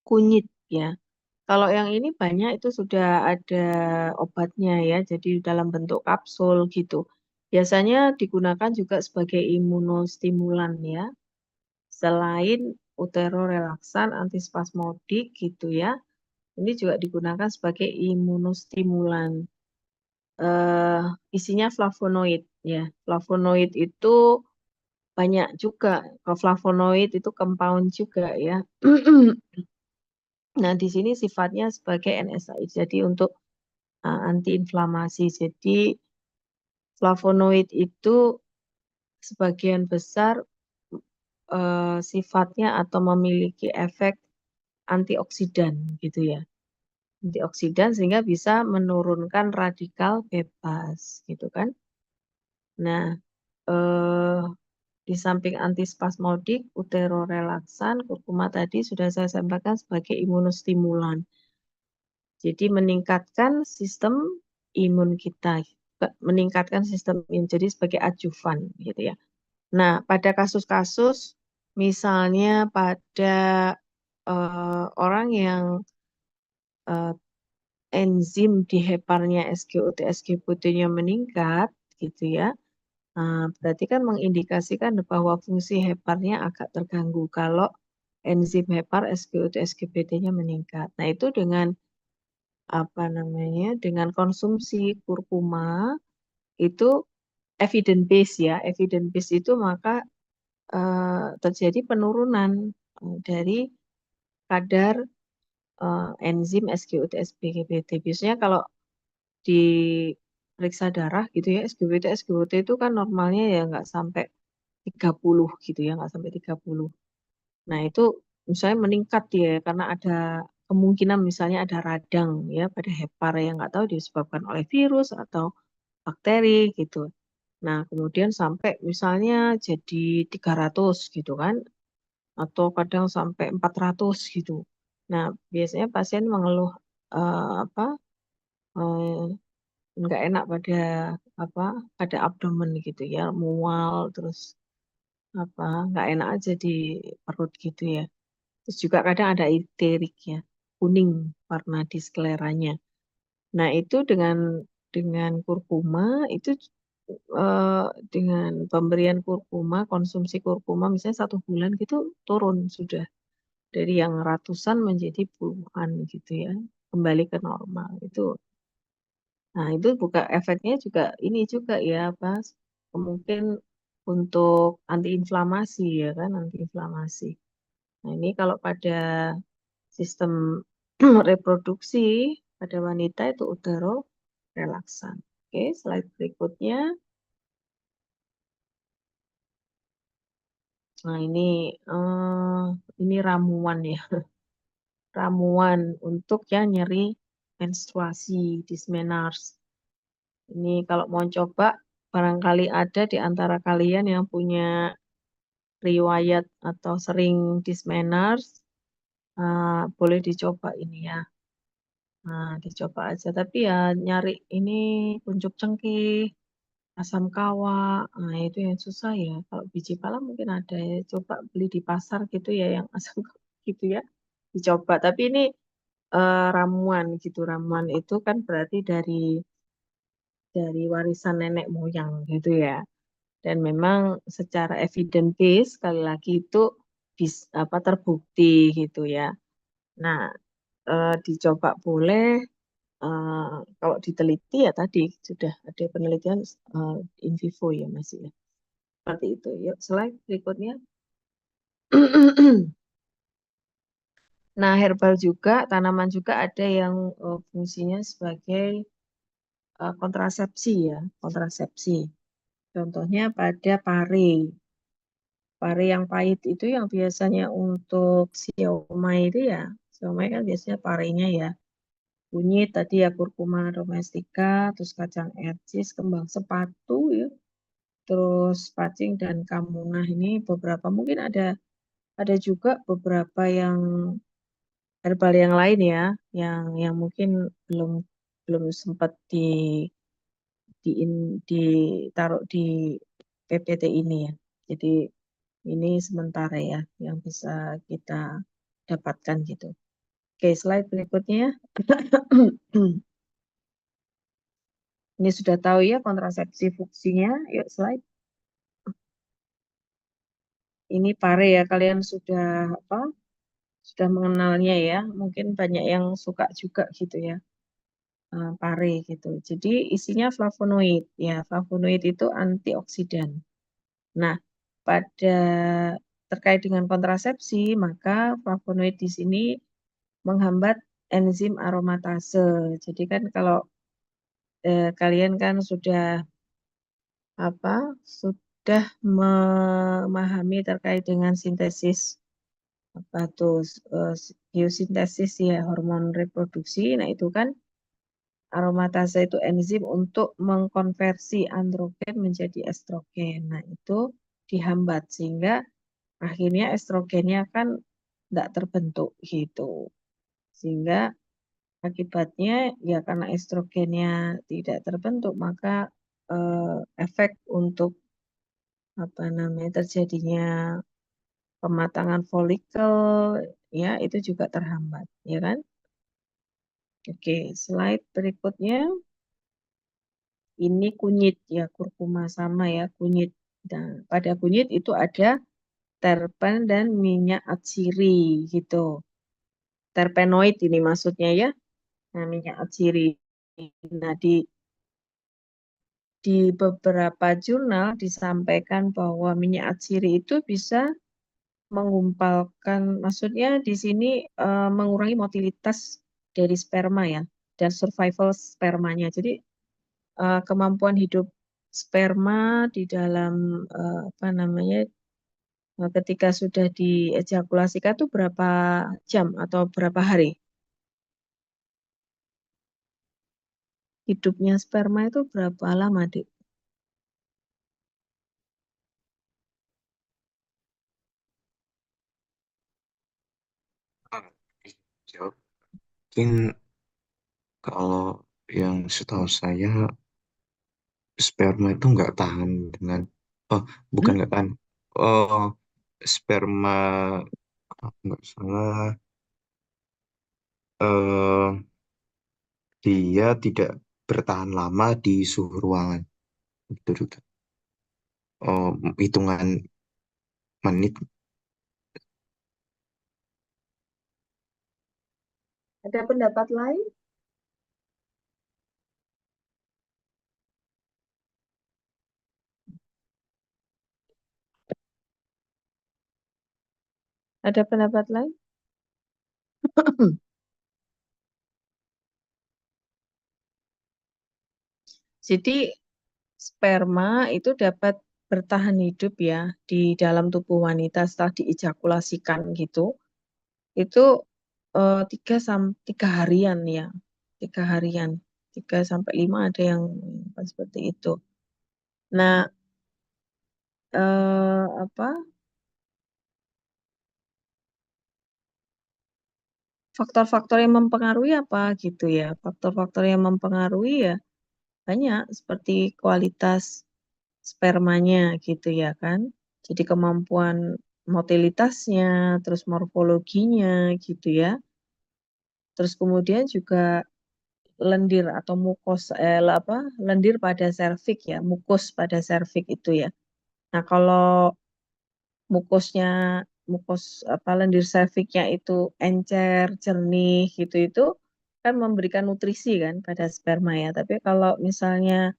A: kunyit ya. Kalau yang ini banyak itu sudah ada obatnya ya, jadi dalam bentuk kapsul gitu. Biasanya digunakan juga sebagai imunostimulan ya. Selain uterorelaksan, antispasmodik gitu ya. Ini juga digunakan sebagai imunostimulan. Isinya flavonoid ya. Flavonoid itu banyak juga. Kalau flavonoid itu compound juga ya. Nah, di sini sifatnya sebagai NSAID, jadi untuk antiinflamasi. Jadi flavonoid itu sebagian besar sifatnya atau memiliki efek antioksidan gitu ya. Antioksidan sehingga bisa menurunkan radikal bebas gitu kan. Nah, di samping antispasmodik, uterorelaksan, kurkuma tadi sudah saya sampaikan sebagai imunostimulan. Jadi meningkatkan sistem imun kita, meningkatkan sistem imun, jadi sebagai ajuvan gitu ya. Nah, pada kasus-kasus misalnya pada orang yang enzim di heparnya SGOT, SGPT-nya meningkat gitu ya. Berarti kan mengindikasikan bahwa fungsi heparnya agak terganggu kalau enzim hepar SGOT, SGPT-nya meningkat. Nah, itu dengan apa namanya? Dengan konsumsi kurkuma itu evidence base ya. Evidence base itu maka terjadi penurunan dari kadar enzim SGOT, SGPT. Biasanya kalau diperiksa darah gitu ya, SGBT, SGOT itu kan normalnya ya nggak sampai 30 gitu ya, nggak sampai 30. Nah itu misalnya meningkat dia karena ada kemungkinan misalnya ada radang ya pada hepar yang nggak tahu disebabkan oleh virus atau bakteri gitu. Nah kemudian sampai misalnya jadi 300 gitu kan, atau kadang sampai 400 gitu. Nah biasanya pasien mengeluh apa nggak enak pada apa pada abdomen gitu ya, mual terus apa nggak enak aja di perut gitu ya. Terus juga kadang ada iterik ya, kuning warna di skleranya. Nah itu dengan kurkuma itu eh, dengan pemberian kurkuma, konsumsi kurkuma misalnya 1 bulan gitu turun sudah dari yang ratusan menjadi puluhan gitu ya, kembali ke normal itu. Nah, itu buka efeknya juga ini juga ya, Pas. Mungkin untuk antiinflamasi ya kan, antiinflamasi. Nah, ini kalau pada sistem reproduksi pada wanita itu utero relaksan. Oke, slide berikutnya. Nah, ini ramuan ya. Ramuan untuk yang nyeri menstruasi, dysmenarche. Ini kalau mau coba, barangkali ada di antara kalian yang punya riwayat atau sering dysmenarche, boleh dicoba ini ya. Nah, dicoba aja. Tapi ya nyari ini kuncup cengkeh, asam kawa, nah itu yang susah ya. Kalau biji pala mungkin ada ya. Coba beli di pasar gitu ya yang asam kawa gitu ya. Dicoba. Tapi ini ramuan gitu. Ramuan itu kan berarti dari warisan nenek moyang gitu ya. Dan memang secara evidence base sekali lagi itu apa terbukti gitu ya. Nah, dicoba boleh eh, kalau diteliti ya tadi sudah ada penelitian in vivo ya masih ya. Seperti itu. Yuk, slide berikutnya. Nah, herbal juga, tanaman juga ada yang fungsinya sebagai kontrasepsi ya, kontrasepsi. Contohnya pada pare. Pare yang pahit itu yang biasanya untuk siomay itu ya. Siomay kan biasanya parenya ya. Kunyit tadi ya kurkuma domestika, terus kacang ercis, kembang sepatu ya. Terus pacing dan kamunah ini beberapa mungkin ada juga beberapa yang herbal yang lain ya, yang mungkin belum belum sempat di ditaruh di PPT ini ya. Jadi ini sementara ya yang bisa kita dapatkan gitu. Oke, slide berikutnya. Ini sudah tahu ya kontrasepsi fungsinya. Yuk slide. Ini pare ya, kalian sudah apa? Sudah mengenalnya ya. Mungkin banyak yang suka juga gitu ya. Pare gitu. Jadi isinya flavonoid ya. Flavonoid itu antioksidan. Nah, pada terkait dengan kontrasepsi, maka flavonoid di sini menghambat enzim aromatase. Jadi kan kalau kalian kan sudah apa? Sudah memahami terkait dengan sintesis apa tuh biosintesis ya hormon reproduksi. Nah, itu kan aromatase itu enzim untuk mengkonversi androgen menjadi estrogen. Nah, itu dihambat sehingga akhirnya estrogennya kan tidak terbentuk gitu. Sehingga akibatnya ya karena estrogennya tidak terbentuk maka efek untuk apa namanya terjadinya pematangan folikel ya itu juga terhambat, ya kan? Oke, slide berikutnya ini kunyit ya, kurkuma sama ya kunyit. Nah, pada kunyit itu ada terpen dan minyak atsiri gitu. Terpenoid ini maksudnya ya. Nah, minyak atsiri. Nah, di beberapa jurnal disampaikan bahwa minyak atsiri itu bisa menggumpalkan, maksudnya di sini mengurangi motilitas dari sperma ya, dan survival spermanya. Jadi kemampuan hidup sperma di dalam apa namanya ketika sudah diejakulasikan itu berapa jam atau berapa hari? Hidupnya sperma itu berapa lama, Dik?
D: Ah, jawab. Mungkin kalau yang setahu saya sperma itu nggak tahan dengan oh bukan
A: Hmm?
D: nggak tahan oh sperma kalau nggak salah eh dia tidak bertahan lama di suhu ruangan gitu dokter. Oh, hitungan menit.
A: Ada pendapat lain? Ada pendapat lain? Jadi sperma itu dapat bertahan hidup ya di dalam tubuh wanita setelah diejakulasikan gitu. Itu 3 harian ya, 3 harian, 3 sampai 5 ada yang seperti itu. Nah, apa faktor-faktor yang mempengaruhi apa gitu ya? Faktor-faktor yang mempengaruhi ya banyak seperti kualitas spermanya gitu ya kan. Jadi kemampuan motilitasnya, terus morfologinya gitu ya. Terus kemudian juga lendir atau lendir pada serviks ya, mukus pada serviks itu ya. Nah, kalau mukusnya mukus apa lendir serviksnya itu encer, jernih gitu itu kan memberikan nutrisi kan pada sperma ya. Tapi kalau misalnya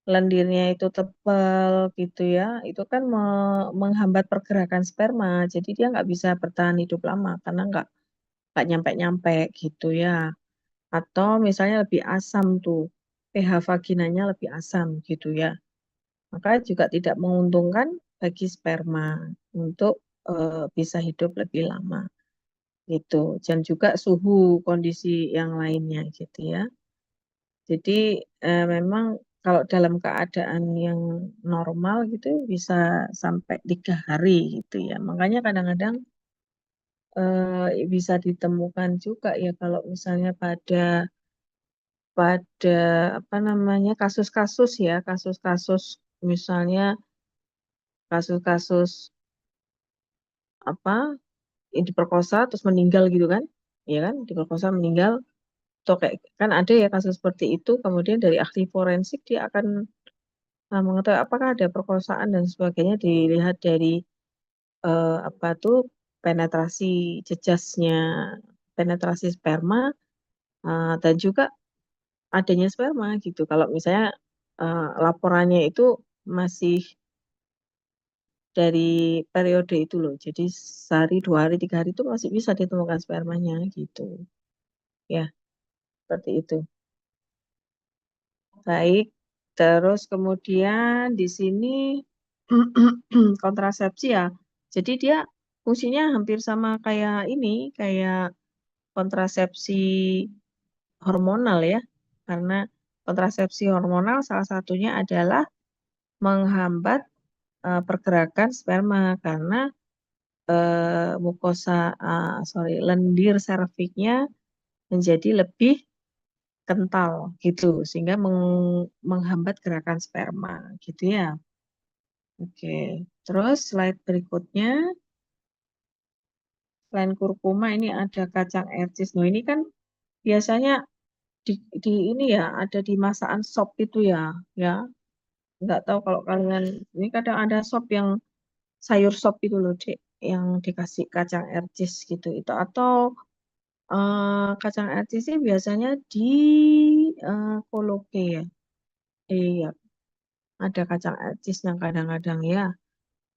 A: lendirnya itu tebal gitu ya, itu kan menghambat pergerakan sperma. Jadi dia nggak bisa bertahan hidup lama karena nggak nyampe-nyampe gitu ya. Atau misalnya lebih asam tuh, pH vaginanya lebih asam gitu ya. Maka juga tidak menguntungkan bagi sperma untuk bisa hidup lebih lama gitu. Dan juga suhu kondisi yang lainnya gitu ya. Jadi memang kalau dalam keadaan yang normal gitu bisa sampai 3 hari gitu ya. Makanya kadang-kadang bisa ditemukan juga ya kalau misalnya pada apa namanya kasus-kasus ya, kasus-kasus misalnya kasus-kasus apa diperkosa terus meninggal gitu kan, ya kan, diperkosa meninggal atau kayak kan ada ya kasus seperti itu, kemudian dari ahli forensik dia akan mengetahui apakah ada perkosaan dan sebagainya dilihat dari apa tuh penetrasi jejasnya, penetrasi sperma dan juga adanya sperma gitu. Kalau misalnya laporannya itu masih dari periode itu loh. Jadi sehari, 2 hari, 3 hari itu masih bisa ditemukan spermanya gitu. Ya, seperti itu. Baik. Terus kemudian di sini kontrasepsi ya. Jadi dia fungsinya hampir sama kayak ini, kayak kontrasepsi hormonal ya. Karena kontrasepsi hormonal salah satunya adalah menghambat pergerakan sperma karena lendir serviknya menjadi lebih kental gitu sehingga menghambat gerakan sperma gitu ya. Oke, terus slide berikutnya selain kurkuma ini ada kacang ercis. Nah, ini kan biasanya di ini ya ada di masakan sop itu ya, ya. Nggak tahu kalau kalian ini kadang ada sop yang sayur sop itu loh, Dek, yang dikasih kacang ercis gitu itu atau kacang ercis sih biasanya di koloke ya. Iya, ada kacang ercis yang kadang-kadang ya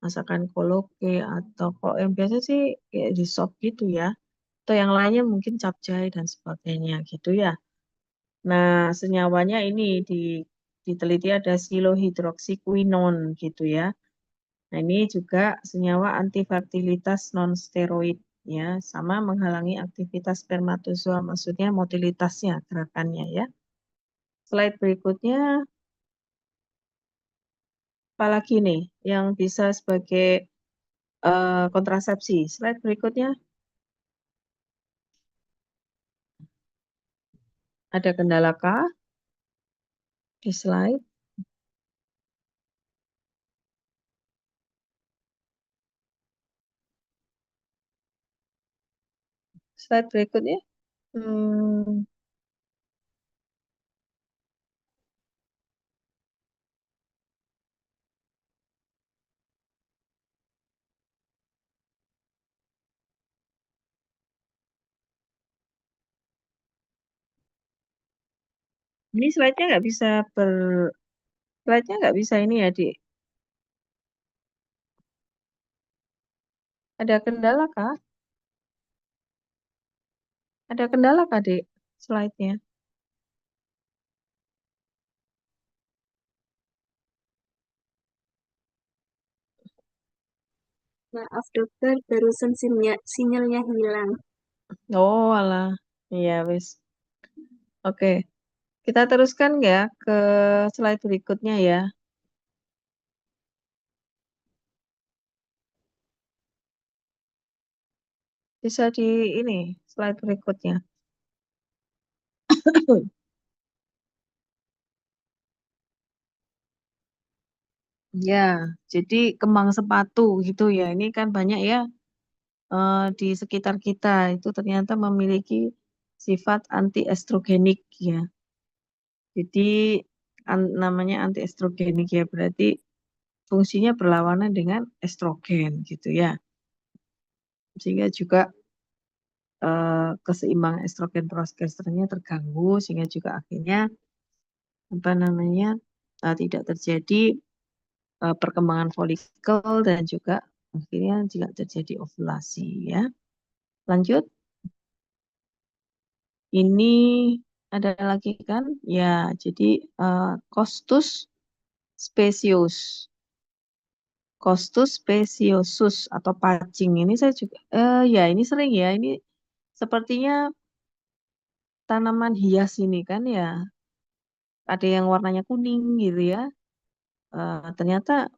A: masakan koloke atau kalau yang biasa sih kayak di sop gitu ya. Atau yang lainnya mungkin capcay dan sebagainya gitu ya. Nah, senyawanya ini diteliti ada silohidroksiquinon gitu ya. Nah, ini juga senyawa antifertilitas non-steroid ya, sama menghalangi aktivitas spermatozoa, maksudnya motilitasnya, gerakannya ya. Slide berikutnya, apalagi nih yang bisa sebagai kontrasepsi. Slide berikutnya, ada kendala kah di slide? Slide berikutnya. Hmm, ini slide-nya nggak bisa slide-nya nggak bisa ini ya, Dik. Ada kendala kah? Ada kendala kah, Dik? Slide-nya.
B: Maaf dokter, barusan sinyalnya hilang.
A: Oh, alah. Iya, wis. Oke. Kita teruskan ya ke slide berikutnya ya. Bisa di ini, slide berikutnya. Ya, jadi kembang sepatu gitu ya. Ini kan banyak ya di sekitar kita itu ternyata memiliki sifat antiestrogenik ya. Jadi namanya antiestrogenik ya berarti fungsinya berlawanan dengan estrogen gitu ya. Sehingga juga keseimbangan estrogen progesteronnya terganggu sehingga juga akhirnya apa namanya tidak terjadi perkembangan folikel dan juga akhirnya juga terjadi ovulasi ya. Lanjut, ini ada lagi kan? Ya, jadi Costus specius, Costus speciosus atau pacing ini saya juga ya ini sering ya ini sepertinya tanaman hias ini kan ya ada yang warnanya kuning gitu ya. Ternyata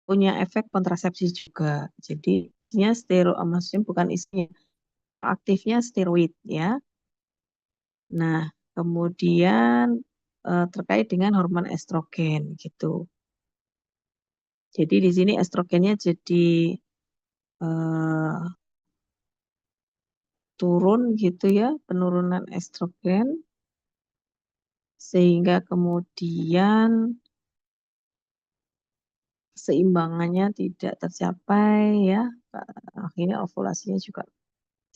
A: punya efek kontrasepsi juga. Jadi isinya maksudnya bukan isinya, aktifnya steroid ya. Nah, kemudian terkait dengan hormon estrogen gitu. Jadi di sini estrogennya jadi eh, turun gitu ya, penurunan estrogen sehingga kemudian keseimbangannya tidak tercapai ya. Akhirnya ovulasinya juga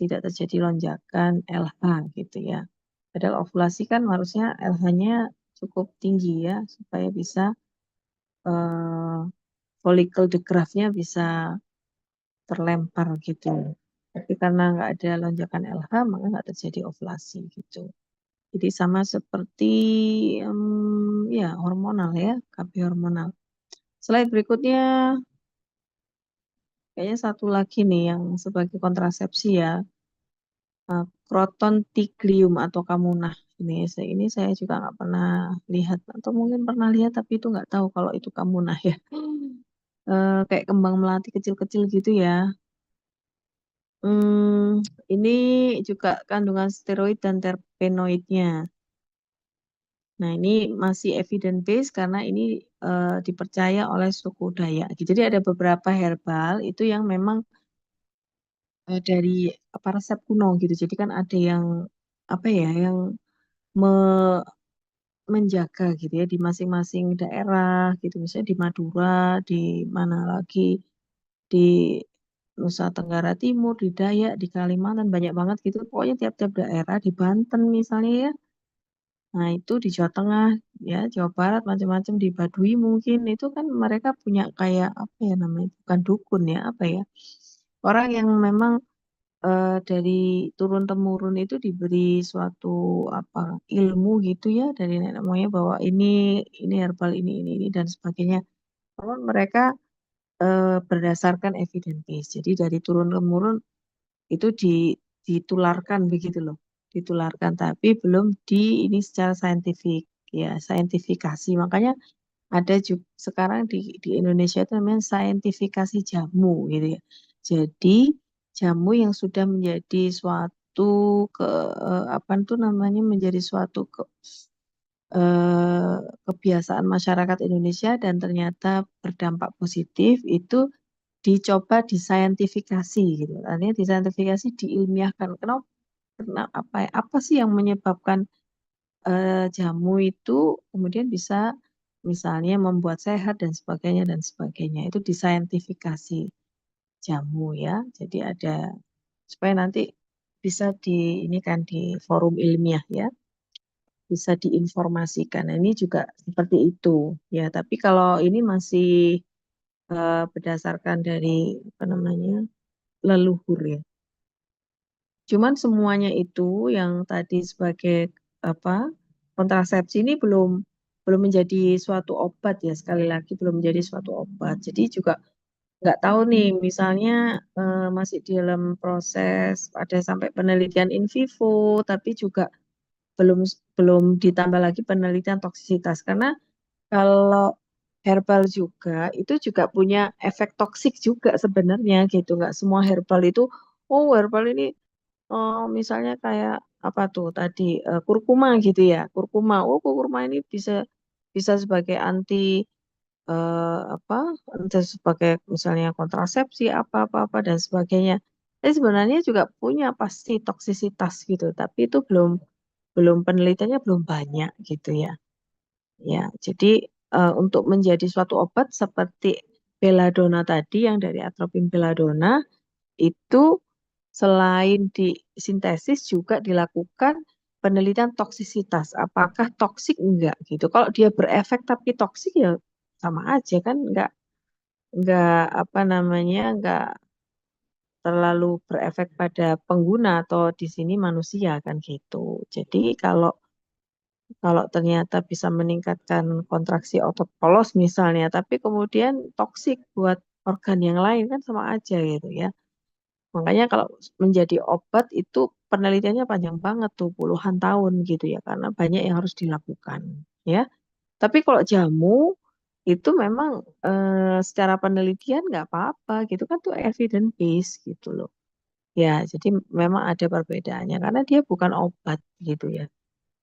A: tidak terjadi lonjakan LH gitu ya. Padahal ovulasi kan harusnya LH-nya cukup tinggi ya supaya bisa eh, follicle the graft-nya bisa terlempar gitu. Tapi karena nggak ada lonjakan LH maka nggak terjadi ovulasi gitu. Jadi sama seperti ya hormonal ya, KB hormonal. Slide berikutnya kayaknya satu lagi nih yang sebagai kontrasepsi ya. Kroton tiglium atau kamunah ini saya juga nggak pernah lihat atau mungkin pernah lihat tapi itu nggak tahu kalau itu kamunah ya. kayak kembang melati kecil-kecil gitu ya. Ini juga kandungan steroid dan terpenoidnya. Nah, ini masih evidence base karena ini dipercaya oleh suku Dayak. Jadi ada beberapa herbal itu yang memang dari apa resep kuno gitu. Jadi kan ada yang apa ya, yang me- menjaga gitu ya di masing-masing daerah gitu. Misalnya di Madura, di mana lagi di Nusa Tenggara Timur, di Dayak, di Kalimantan banyak banget gitu. Pokoknya tiap-tiap daerah di Banten misalnya ya. Nah, itu di Jawa Tengah, ya, Jawa Barat, macam-macam di Baduy mungkin itu kan mereka punya kayak apa ya namanya, bukan dukun ya, apa ya, orang yang memang dari turun temurun itu diberi suatu apa ilmu gitu ya dari nenek moyang bahwa ini herbal ini dan sebagainya. Namun mereka berdasarkan evidence base. Jadi dari turun temurun itu ditularkan begitu loh, ditularkan tapi belum ini secara saintifik ya, saintifikasi. Makanya ada juga sekarang di Indonesia itu namanya saintifikasi jamu gitu ya. Jadi jamu yang sudah menjadi suatu ke apa itu namanya menjadi suatu kebiasaan masyarakat Indonesia dan ternyata berdampak positif itu dicoba disaintifikasi gitu. Artinya disaintifikasi diilmiahkan. Apa sih yang menyebabkan jamu itu kemudian bisa misalnya membuat sehat dan sebagainya dan sebagainya. Itu disaintifikasi jamu ya. Jadi ada supaya nanti bisa ini kan di forum ilmiah ya, bisa diinformasikan. Nah, ini juga seperti itu ya. Tapi kalau ini masih berdasarkan dari apa namanya leluhur ya. Cuman semuanya itu yang tadi sebagai apa kontrasepsi ini belum menjadi suatu obat ya, sekali lagi belum menjadi suatu obat. Jadi juga nggak tahu nih misalnya masih di dalam proses ada sampai penelitian in vivo tapi juga belum belum ditambah lagi penelitian toksisitas karena kalau herbal juga itu juga punya efek toksik juga sebenarnya gitu. Nggak semua herbal itu, oh herbal ini misalnya kayak apa tuh tadi kurkuma gitu ya. Kurkuma, oh kurkuma ini bisa bisa sebagai anti apa entah sebagai misalnya kontrasepsi apa dan sebagainya. Tapi sebenarnya juga punya pasti toksisitas gitu, tapi itu belum belum penelitiannya belum banyak gitu ya. Ya, jadi untuk menjadi suatu obat seperti belladonna tadi yang dari atropin belladonna itu selain disintesis juga dilakukan penelitian toksisitas. Apakah toksik enggak gitu. Kalau dia berefek tapi toksik ya sama aja kan enggak apa namanya enggak terlalu berefek pada pengguna atau di sini manusia kan gitu. Jadi kalau kalau ternyata bisa meningkatkan kontraksi otot polos misalnya, tapi kemudian toksik buat organ yang lain kan sama aja gitu ya. Makanya kalau menjadi obat itu penelitiannya panjang banget tuh puluhan tahun gitu ya karena banyak yang harus dilakukan ya. Tapi kalau jamu itu memang secara penelitian nggak apa-apa gitu kan tuh evidence base gitu loh. Ya, jadi memang ada perbedaannya karena dia bukan obat gitu ya.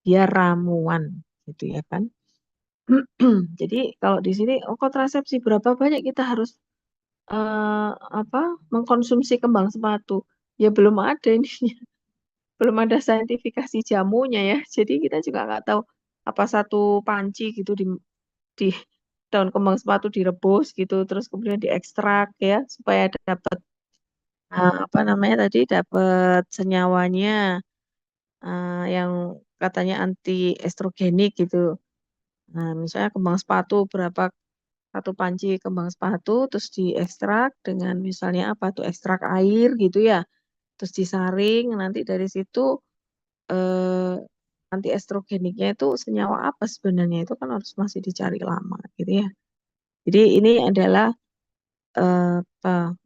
A: Dia ramuan gitu ya kan. Jadi kalau di sini kontrasepsi berapa banyak kita harus apa mengkonsumsi kembang sepatu? Ya belum ada ini, belum ada saintifikasi jamunya ya. Jadi kita juga nggak tahu apa satu panci gitu di daun kembang sepatu direbus gitu, terus kemudian diekstrak ya supaya dapat apa namanya tadi dapat senyawanya yang katanya anti estrogenik gitu. Nah, misalnya kembang sepatu berapa satu panci kembang sepatu terus diekstrak dengan misalnya apa tuh ekstrak air gitu ya. Terus disaring nanti dari situ eh, anti estrogeniknya itu senyawa apa sebenarnya itu kan harus masih dicari lama gitu ya. Jadi ini adalah apa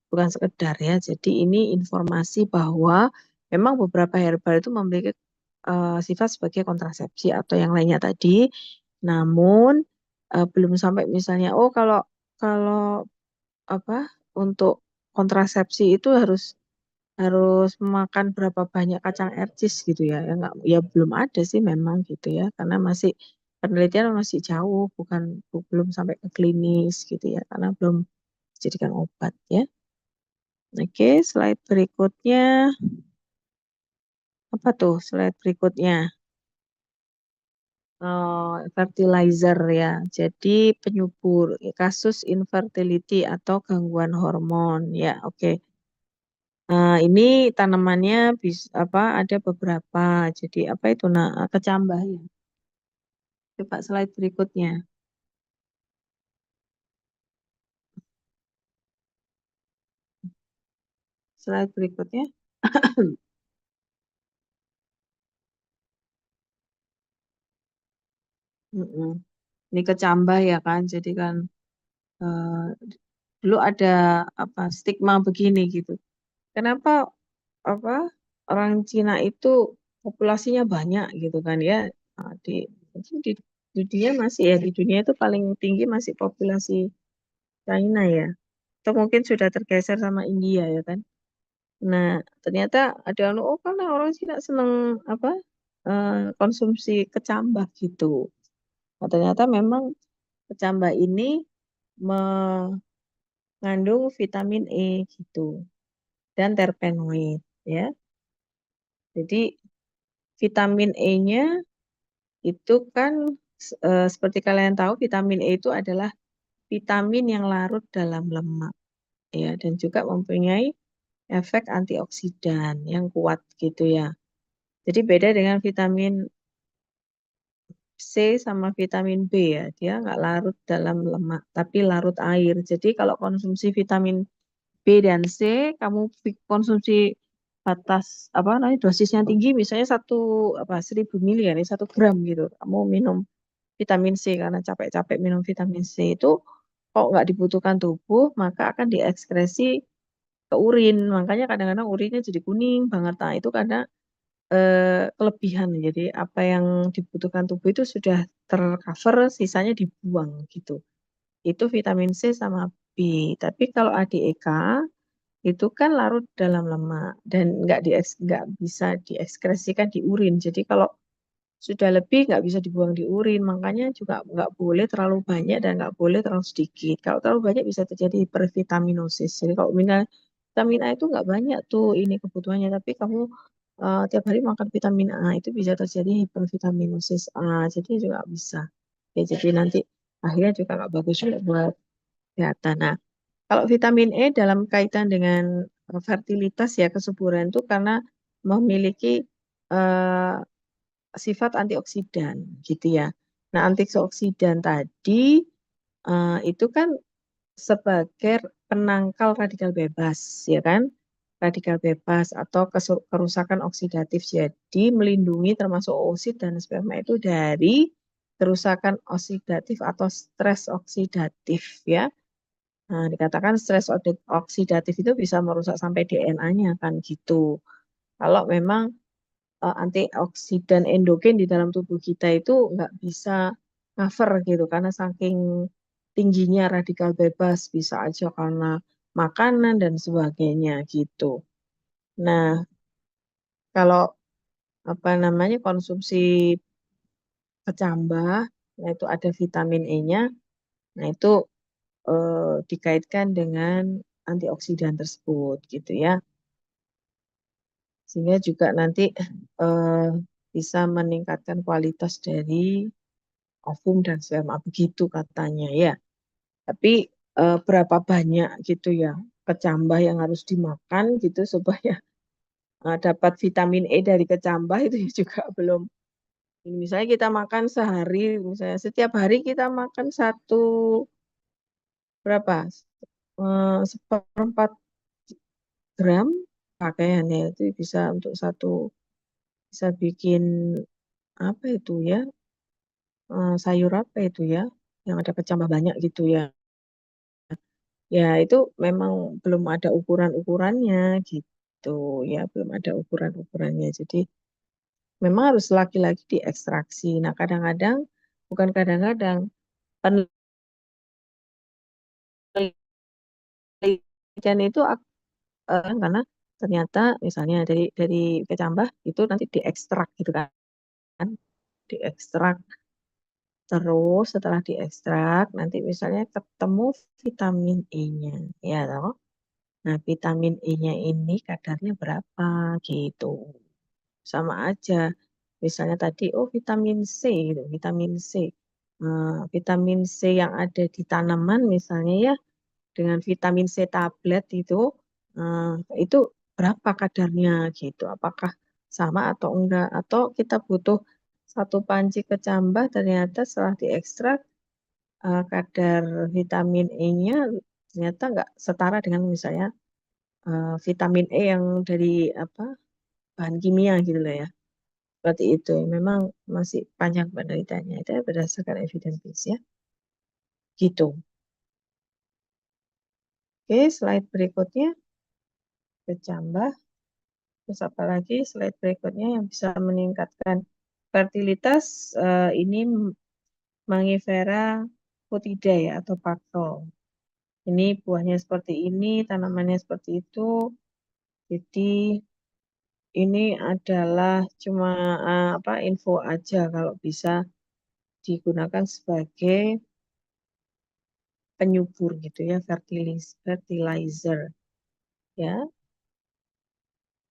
A: bukan sekedar ya. Jadi ini informasi bahwa memang beberapa herbal itu memiliki sifat sebagai kontrasepsi atau yang lainnya tadi. Namun belum sampai misalnya, oh kalau apa untuk kontrasepsi itu harus makan berapa banyak kacang ercis gitu ya. Ya nggak, ya belum ada sih memang gitu ya, karena masih penelitian masih jauh, belum sampai ke klinis gitu ya, karena belum dijadikan obat ya. Oke, slide berikutnya. Apa tuh slide berikutnya? Fertilizer ya. Jadi penyubur kasus infertility atau gangguan hormon ya. Oke. Ini tanamannya ada beberapa. Jadi apa itu kecambah ya. Coba slide berikutnya. Slide berikutnya. Mm-mm. Ini kecambah ya kan. Jadi kan eh, dulu ada stigma begini gitu. Kenapa apa orang Cina itu populasinya banyak gitu kan ya. Di dunia masih ya, di dunia itu paling tinggi masih populasi China ya. Atau mungkin sudah tergeser sama India ya kan. Nah, ternyata ada karena orang Cina seneng apa konsumsi kecambah gitu. Nah, ternyata memang kecambah ini mengandung vitamin E gitu dan terpenoid ya. Jadi vitamin E-nya itu kan seperti kalian tahu vitamin E itu adalah vitamin yang larut dalam lemak ya, dan juga mempunyai efek antioksidan yang kuat gitu ya. Jadi beda dengan vitamin C sama vitamin B ya, dia nggak larut dalam lemak tapi larut air. Jadi kalau konsumsi vitamin B dan C, kamu konsumsi batas dosisnya tinggi, misalnya 1000 mili ya, 1 gram gitu. Kamu minum vitamin C karena capek-capek minum vitamin C itu kok nggak dibutuhkan tubuh, maka akan diekskresi ke urin. Makanya kadang-kadang urinnya jadi kuning banget. Nah, itu karena kelebihan. Jadi apa yang dibutuhkan tubuh itu sudah tercover, sisanya dibuang gitu. Itu vitamin C sama B. Tapi kalau ADEK itu kan larut dalam lemak dan nggak bisa diekskresikan di urin. Jadi kalau sudah lebih nggak bisa dibuang di urin, makanya juga nggak boleh terlalu banyak dan nggak boleh terlalu sedikit. Kalau terlalu banyak bisa terjadi hipervitaminosis. Jadi kalau vitamin A itu nggak banyak tuh ini kebutuhannya, tapi kamu tiap hari makan vitamin A itu bisa terjadi hipervitaminosis A, jadi juga bisa. Ya, jadi nanti akhirnya juga nggak bagus juga buat kesehatan. Nah, kalau vitamin E dalam kaitan dengan fertilitas ya kesuburan itu karena memiliki eh, sifat antioksidan gitu ya. Nah, antioksidan tadi itu kan sebagai penangkal radikal bebas ya kan? Radikal bebas atau kerusakan oksidatif. Jadi melindungi termasuk oosit dan sperma itu dari kerusakan oksidatif atau stres oksidatif ya. Nah, dikatakan stres oksidatif itu bisa merusak sampai DNA-nya kan gitu. Kalau memang antioksidan endogen di dalam tubuh kita itu nggak bisa cover gitu karena saking tingginya radikal bebas, bisa aja karena makanan dan sebagainya gitu. Nah, kalau konsumsi kecambah, nah itu ada vitamin E-nya, nah itu dikaitkan dengan antioksidan tersebut gitu ya. Sehingga juga nanti eh, bisa meningkatkan kualitas dari ovum dan sperma begitu katanya ya. Tapi berapa banyak gitu ya kecambah yang harus dimakan gitu supaya dapat vitamin E dari kecambah itu juga belum. Misalnya kita makan sehari, misalnya setiap hari kita makan berapa? 1/4 gram pakaiannya itu bisa untuk bisa bikin apa itu ya? Sayur apa itu ya? Yang ada kecambah banyak gitu ya. Ya, itu memang belum ada ukuran-ukurannya gitu ya, belum ada ukuran-ukurannya. Jadi memang harus laki-laki diekstraksi. Nah, kadang-kadang bukan kadang-kadang penelitian itu karena ternyata misalnya dari kecambah itu nanti diekstrak gitu kan, diekstrak terus setelah diekstrak nanti misalnya ketemu vitamin E-nya, ya toh. Nah, vitamin E-nya ini kadarnya berapa gitu. Sama aja. Misalnya tadi, oh vitamin C gitu, vitamin C. Vitamin C yang ada di tanaman misalnya ya, dengan vitamin C tablet eh, itu berapa kadarnya gitu. Apakah sama atau enggak? Atau kita butuh satu panci kecambah ternyata setelah diekstrak kadar vitamin E-nya ternyata enggak setara dengan misalnya vitamin E yang dari apa bahan kimia gitu loh ya. Seperti itu. Memang masih panjang penelitiannya. Itu berdasarkan evidence base ya. Gitu. Oke, slide berikutnya. Kecambah. Terus apa lagi slide berikutnya yang bisa meningkatkan fertilitas ini Mangifera foetida ya atau pakel. Ini buahnya seperti ini, tanamannya seperti itu. Jadi ini adalah cuma info aja kalau bisa digunakan sebagai penyubur gitu ya, fertilizer ya.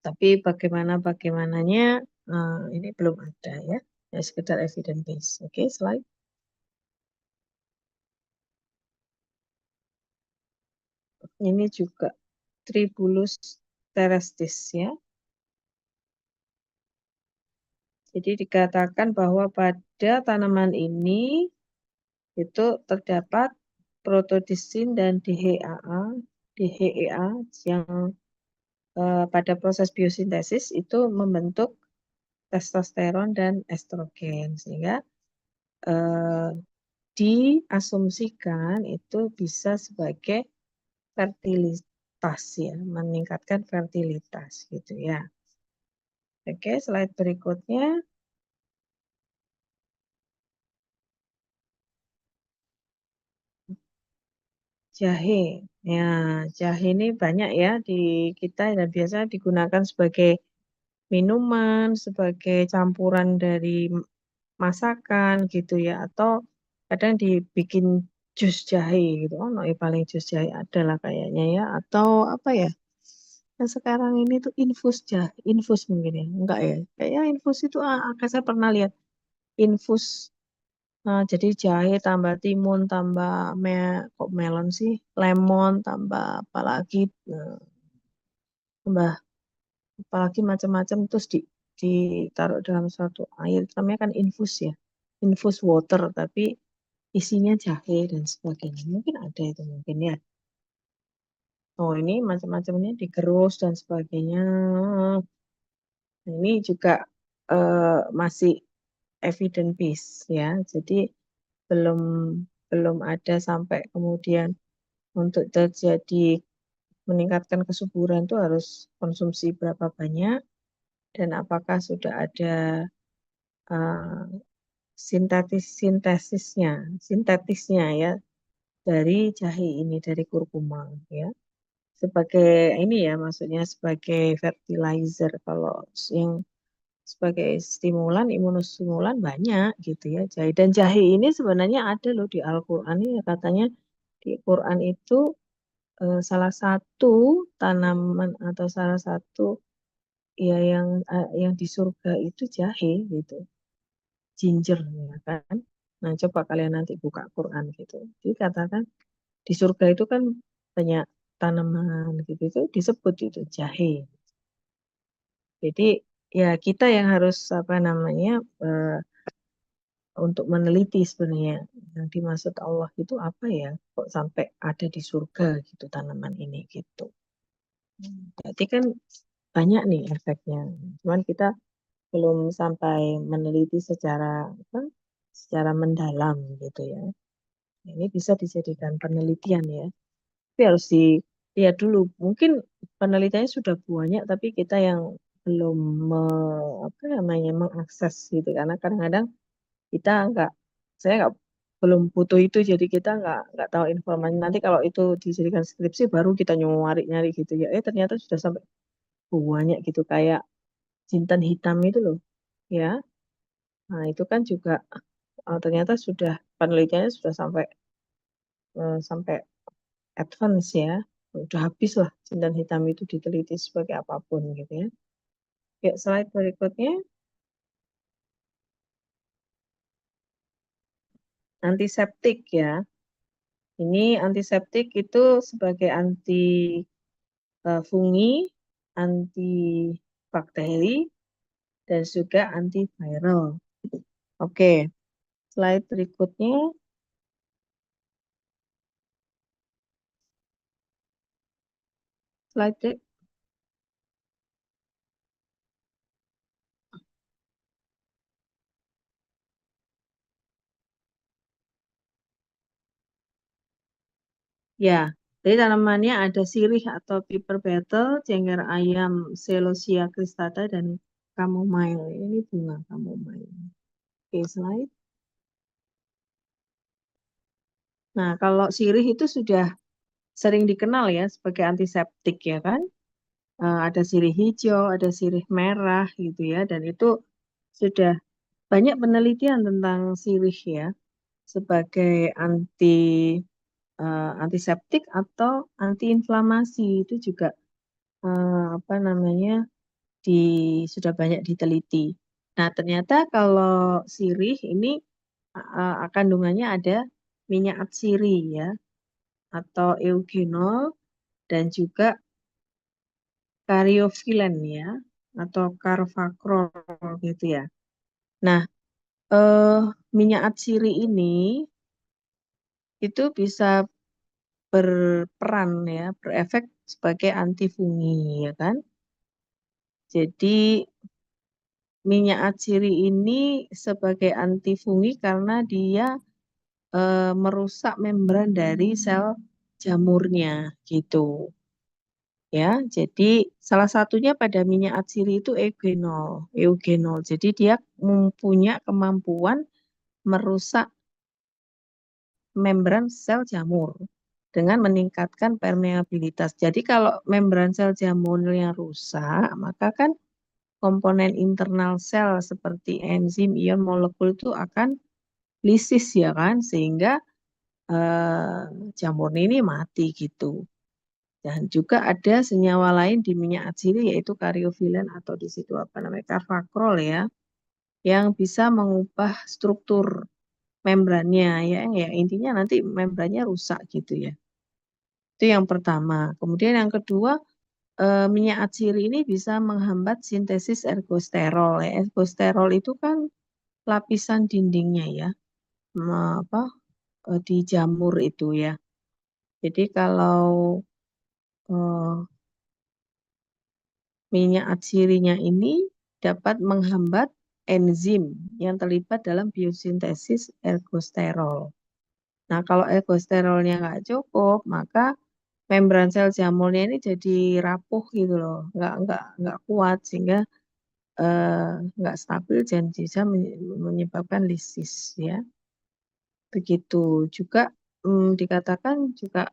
A: Tapi bagaimananya ini belum ada ya. Ya sekedar evidence base. Oke, slide. Ini juga Tribulus terrestis ya. Jadi dikatakan bahwa pada tanaman ini itu terdapat protodisin dan DHEA yang pada proses biosintesis itu membentuk testosteron dan estrogen sehingga eh, diasumsikan itu bisa sebagai fertilitas ya, meningkatkan fertilitas gitu ya. Oke, slide berikutnya. Jahe. Ya, jahe ini banyak ya di kita dan biasanya digunakan sebagai minuman, sebagai campuran dari masakan gitu ya, atau kadang dibikin jus jahe gitu. Oh, no, paling jus jahe adalah kayaknya ya, atau apa ya? Yang sekarang ini tuh infus jahe, infus mungkin ya, enggak ya? Kayaknya infus itu saya pernah lihat infus. Jadi jahe tambah timun tambah kok melon sih, lemon tambah apalagi tambah apalagi macam-macam terus ditaruh dalam suatu air. Itu namanya kan infus ya, infus water tapi isinya jahe dan sebagainya. Mungkin ada itu mungkin ya. Oh ini macam-macamnya digerus dan sebagainya. Nah, ini juga masih evidence base ya. Jadi belum belum ada sampai kemudian untuk terjadi meningkatkan kesuburan itu harus konsumsi berapa banyak dan apakah sudah ada uh, sintetisnya ya dari jahe ini dari kurkuma ya sebagai ini ya maksudnya sebagai fertilizer kalau yang sebagai stimulan imunostimulan banyak gitu ya jahe dan jahe ini sebenarnya ada loh di Al-Qur'an ya katanya di Quran itu salah satu tanaman atau salah satu ya yang di surga itu jahe gitu, ginger ya kan. Nah, coba kalian nanti buka Quran gitu. Jadi katakan di surga itu kan banyak tanaman gitu itu disebut itu jahe. Jadi ya kita yang harus apa namanya untuk meneliti sebenarnya yang dimaksud Allah itu apa ya kok sampai ada di surga gitu tanaman ini gitu. Berarti kan banyak nih efeknya. Cuman kita belum sampai meneliti secara apa, secara mendalam gitu ya. Ini bisa dijadikan penelitian ya. Tapi harus dilihat dulu. Mungkin penelitiannya sudah banyak, tapi kita yang belum apa namanya mengakses gitu. Karena kadang-kadang kita nggak, saya belum butuh itu, jadi kita nggak tahu informasi. Nanti kalau itu dijadikan skripsi baru kita nyari-nyari gitu ya. Ternyata sudah sampai banyak gitu kayak jintan hitam itu loh, ya. Nah itu kan juga ternyata sudah penelitiannya sudah sampai advance ya. Udah habis lah jintan hitam itu diteliti sebagai apapun gitu ya. Ya, slide berikutnya. Antiseptik ya. Ini antiseptik itu sebagai anti fungi, anti bakteri, dan juga antiviral. Oke, slide berikutnya. Slide. Ya, jadi tanamannya ada sirih atau piper beetle, cengkeh ayam, celosia cristata, dan chamomile. Ini bunga chamomile. Oke, slide. Nah, kalau sirih itu sudah sering dikenal ya sebagai antiseptik ya kan. Ada sirih hijau, ada sirih merah gitu ya, dan itu sudah banyak penelitian tentang sirih ya sebagai antiseptik atau antiinflamasi. Itu juga apa namanya sudah banyak diteliti. Nah, ternyata kalau sirih ini kandungannya ada minyak atsiri ya atau eugenol dan juga karyofilen ya atau carfacrol gitu ya. Nah, minyak atsiri ini itu bisa berperan ya, berefek sebagai antifungi ya kan. Jadi minyak atsiri ini sebagai antifungi karena dia merusak membran dari sel jamurnya gitu. Ya, jadi salah satunya pada minyak atsiri itu eugenol. Jadi dia mempunyai kemampuan merusak membran sel jamur dengan meningkatkan permeabilitas. Jadi kalau membran sel jamurnya rusak, maka kan komponen internal sel seperti enzim, ion, molekul itu akan lisis ya kan, sehingga jamur ini mati gitu. Dan juga ada senyawa lain di minyak atsiri yaitu karyofilen atau di situ apa namanya carfacrol ya, yang bisa mengubah struktur membrannya ya intinya nanti membrannya rusak gitu ya. Itu yang pertama. Kemudian yang kedua, minyak atsiri ini bisa menghambat sintesis ergosterol. Ergosterol itu kan lapisan dindingnya ya, di jamur itu ya. Jadi kalau minyak atsirinya ini dapat menghambat enzim yang terlibat dalam biosintesis ergosterol. Nah, kalau ergosterolnya nggak cukup, maka membran sel jamurnya ini jadi rapuh gitu loh, nggak kuat sehingga nggak stabil dan bisa menyebabkan lisis ya. Begitu juga dikatakan juga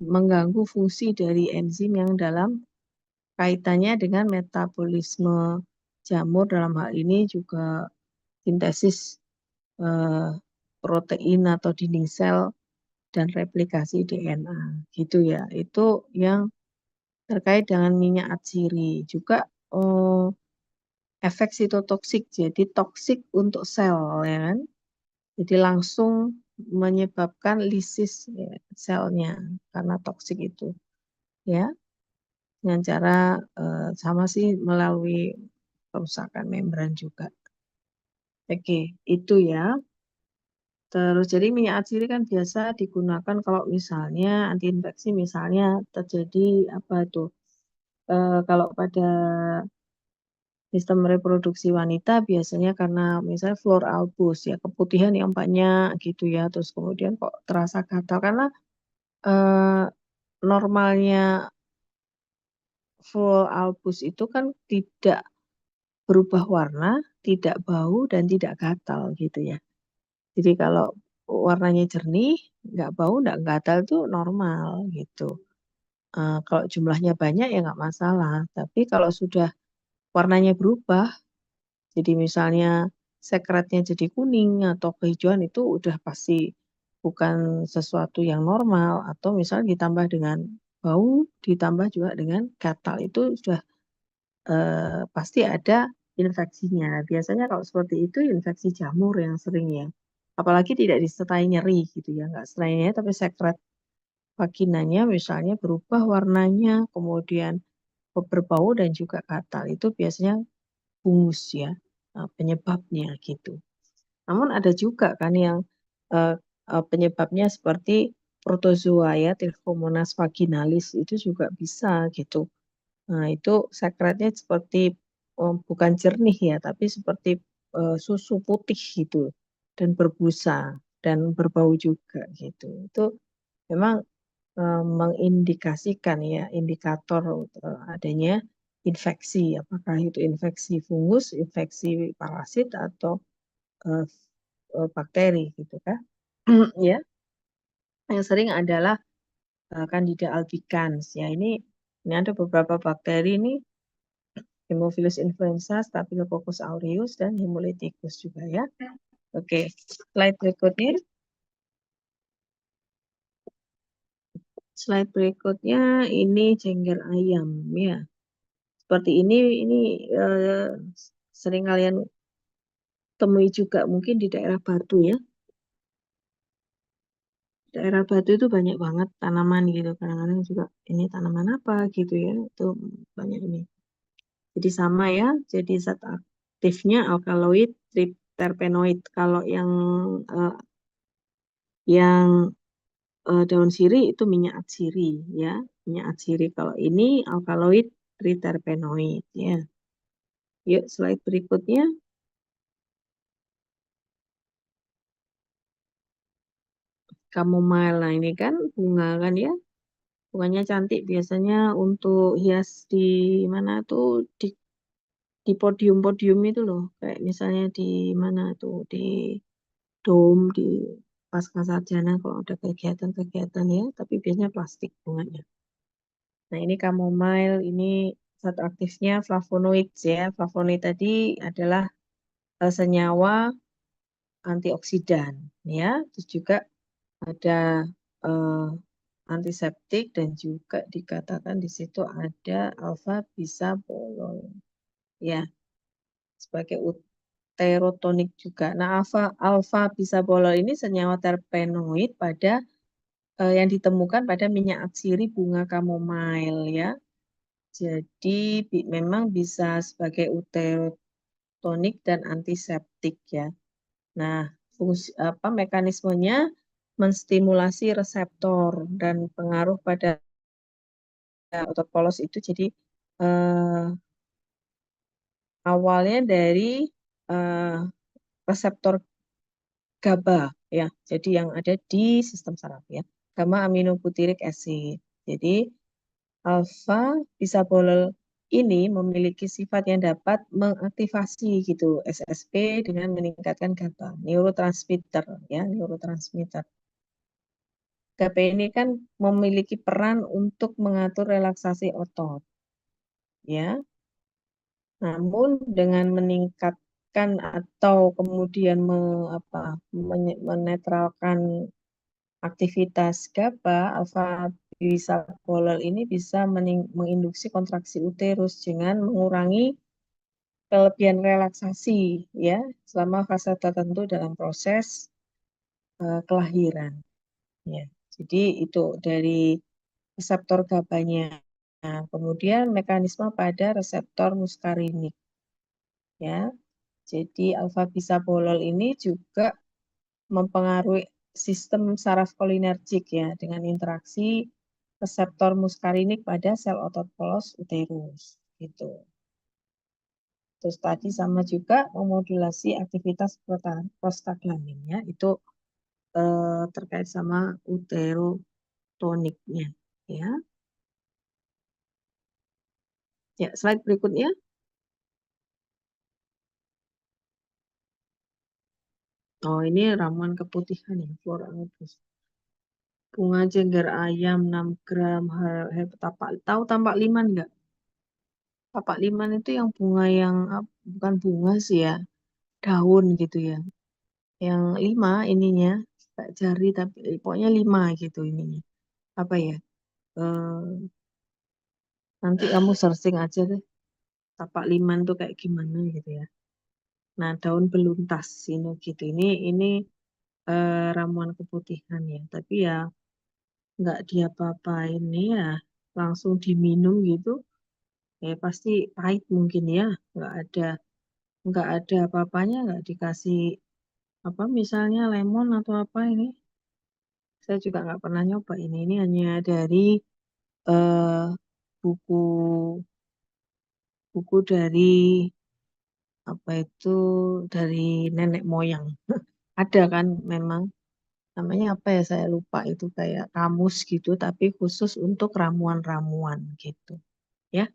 A: mengganggu fungsi dari enzim yang dalam kaitannya dengan metabolisme jamur dalam hal ini juga sintesis protein atau dinding sel dan replikasi DNA gitu ya. Itu yang terkait dengan minyak atsiri. Juga efek sitotoksik, jadi toksik untuk sel ya kan. Jadi langsung menyebabkan lisis ya, selnya karena toksik itu ya. Dengan cara sama sih melalui kerusakan membran juga. Oke, itu ya. Terus jadi minyak atsiri kan biasa digunakan kalau misalnya antiinfeksi misalnya terjadi apa itu kalau pada sistem reproduksi wanita biasanya karena misalnya flor albus ya keputihan yang banyak gitu ya terus kemudian kok terasa gatal karena eh, normalnya flor albus itu kan tidak berubah warna, tidak bau dan tidak gatal gitu ya. Jadi kalau warnanya jernih, nggak bau, nggak gatal tuh normal gitu. Kalau jumlahnya banyak ya nggak masalah. Tapi kalau sudah warnanya berubah, jadi misalnya sekretnya jadi kuning atau kehijauan itu udah pasti bukan sesuatu yang normal. Atau misalnya ditambah dengan bau, ditambah juga dengan gatal itu sudah pasti ada infeksinya. Biasanya kalau seperti itu infeksi jamur yang sering ya. Apalagi tidak disertai nyeri gitu ya, nggak sertai nyeri tapi sekret vaginanya misalnya berubah warnanya, kemudian berbau dan juga gatal. Itu biasanya fungus ya, penyebabnya gitu. Namun ada juga kan yang eh, penyebabnya seperti protozoa ya, Trichomonas vaginalis itu juga bisa gitu. Nah, itu sekretnya seperti bukan jernih ya, tapi seperti susu putih gitu dan berbusa dan berbau juga gitu. Itu memang mengindikasikan ya indikator adanya infeksi, apakah itu infeksi fungus, infeksi parasit atau eh, bakteri gitu kan. Ya, yang sering adalah Candida albicans ya ini ada beberapa bakteri ini Haemophilus influenza, Staphylococcus aureus, dan Hemolyticus juga ya. Oke, slide berikutnya. Slide berikutnya ini jengger ayam ya. Seperti ini sering kalian temui juga mungkin di daerah Batu ya. Daerah Batu itu banyak banget tanaman gitu. Kadang-kadang juga ini tanaman apa gitu ya. Itu banyak ini. Jadi sama ya. Jadi zat aktifnya alkaloid, triterpenoid. Kalau eh, yang daun sirih itu minyak atsiri ya. Minyak atsiri. Kalau ini alkaloid, triterpenoid ya. Yuk slide berikutnya. Chamomile. Nah, ini kan bunga kan ya. Bunganya cantik biasanya untuk hias di mana tuh di podium-podium itu loh. Kayak misalnya di mana tuh di dom di Pascasarjana kalau ada kegiatan-kegiatan ya, tapi biasanya plastik bunganya. Nah, ini chamomile, ini zat aktifnya flavonoid ya. Flavonoid tadi adalah senyawa antioksidan ya. Terus juga ada eh, antiseptik dan juga dikatakan di situ ada alfa bisabolol ya sebagai uterotonik juga. Nah, alfa bisabolol ini senyawa terpenoid pada yang ditemukan pada minyak atsiri bunga chamomile ya. Jadi memang bisa sebagai uterotonik dan antiseptik ya. Nah, fungsi apa mekanismenya menstimulasi reseptor dan pengaruh pada otot polos itu jadi eh, awalnya dari eh, reseptor GABA ya. Jadi yang ada di sistem saraf ya. Gamma aminobutyric acid. Jadi alfa bisabolol ini memiliki sifat yang dapat mengaktifasi gitu SSP dengan meningkatkan GABA, neurotransmitter ya, neurotransmitter. GABA ini kan memiliki peran untuk mengatur relaksasi otot ya. Namun dengan meningkatkan atau kemudian menetralkan aktivitas GABA, alfa bisabolol ini bisa menginduksi kontraksi uterus dengan mengurangi kelebihan relaksasi ya selama fase tertentu dalam proses kelahiran ya. Jadi itu dari reseptor GABA-nya. Nah, kemudian mekanisme pada reseptor muskarinik ya. Jadi alfa bisabolol ini juga mempengaruhi sistem saraf kolinergik ya dengan interaksi reseptor muskarinik pada sel otot polos uterus gitu. Terus tadi sama juga memodulasi aktivitas prostaglandin ya itu terkait sama uterotoniknya ya. Ya, slide berikutnya. Oh, ini ramuan keputihan ya, Flora Nobis. Bunga jengger ayam 6 gram, tahu tampak liman enggak? Tapak liman itu yang bunga yang bukan bunga sih ya, daun gitu ya. Yang 5 ininya, kayak jari tapi pokoknya 5 gitu ininya. Apa ya? Eh, nanti kamu searching aja deh. Tapak liman tuh kayak gimana gitu ya. Nah, daun beluntas ini gitu. Ini ramuan keputihan ya. Tapi ya nggak diapa-apain nih ya. Langsung diminum gitu. Ya pasti pahit mungkin ya. Nggak ada apa-apanya. Nggak dikasih apa misalnya lemon atau apa ini. Saya juga nggak pernah nyoba ini. Ini hanya dari eh, buku buku dari apa itu dari nenek moyang. Ada kan memang namanya apa ya saya lupa itu kayak kamus gitu tapi khusus untuk ramuan-ramuan gitu. Ya.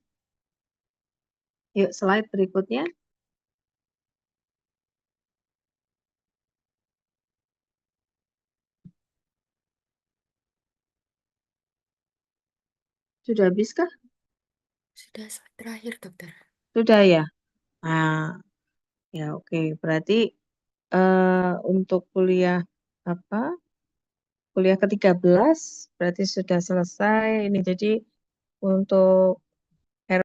A: Yuk slide berikutnya. Sudah habis kah?
E: Sudah slide terakhir, dokter.
A: Sudah ya. Nah, ya oke. Berarti untuk kuliah apa? Kuliah ke-13 berarti sudah selesai. Ini jadi untuk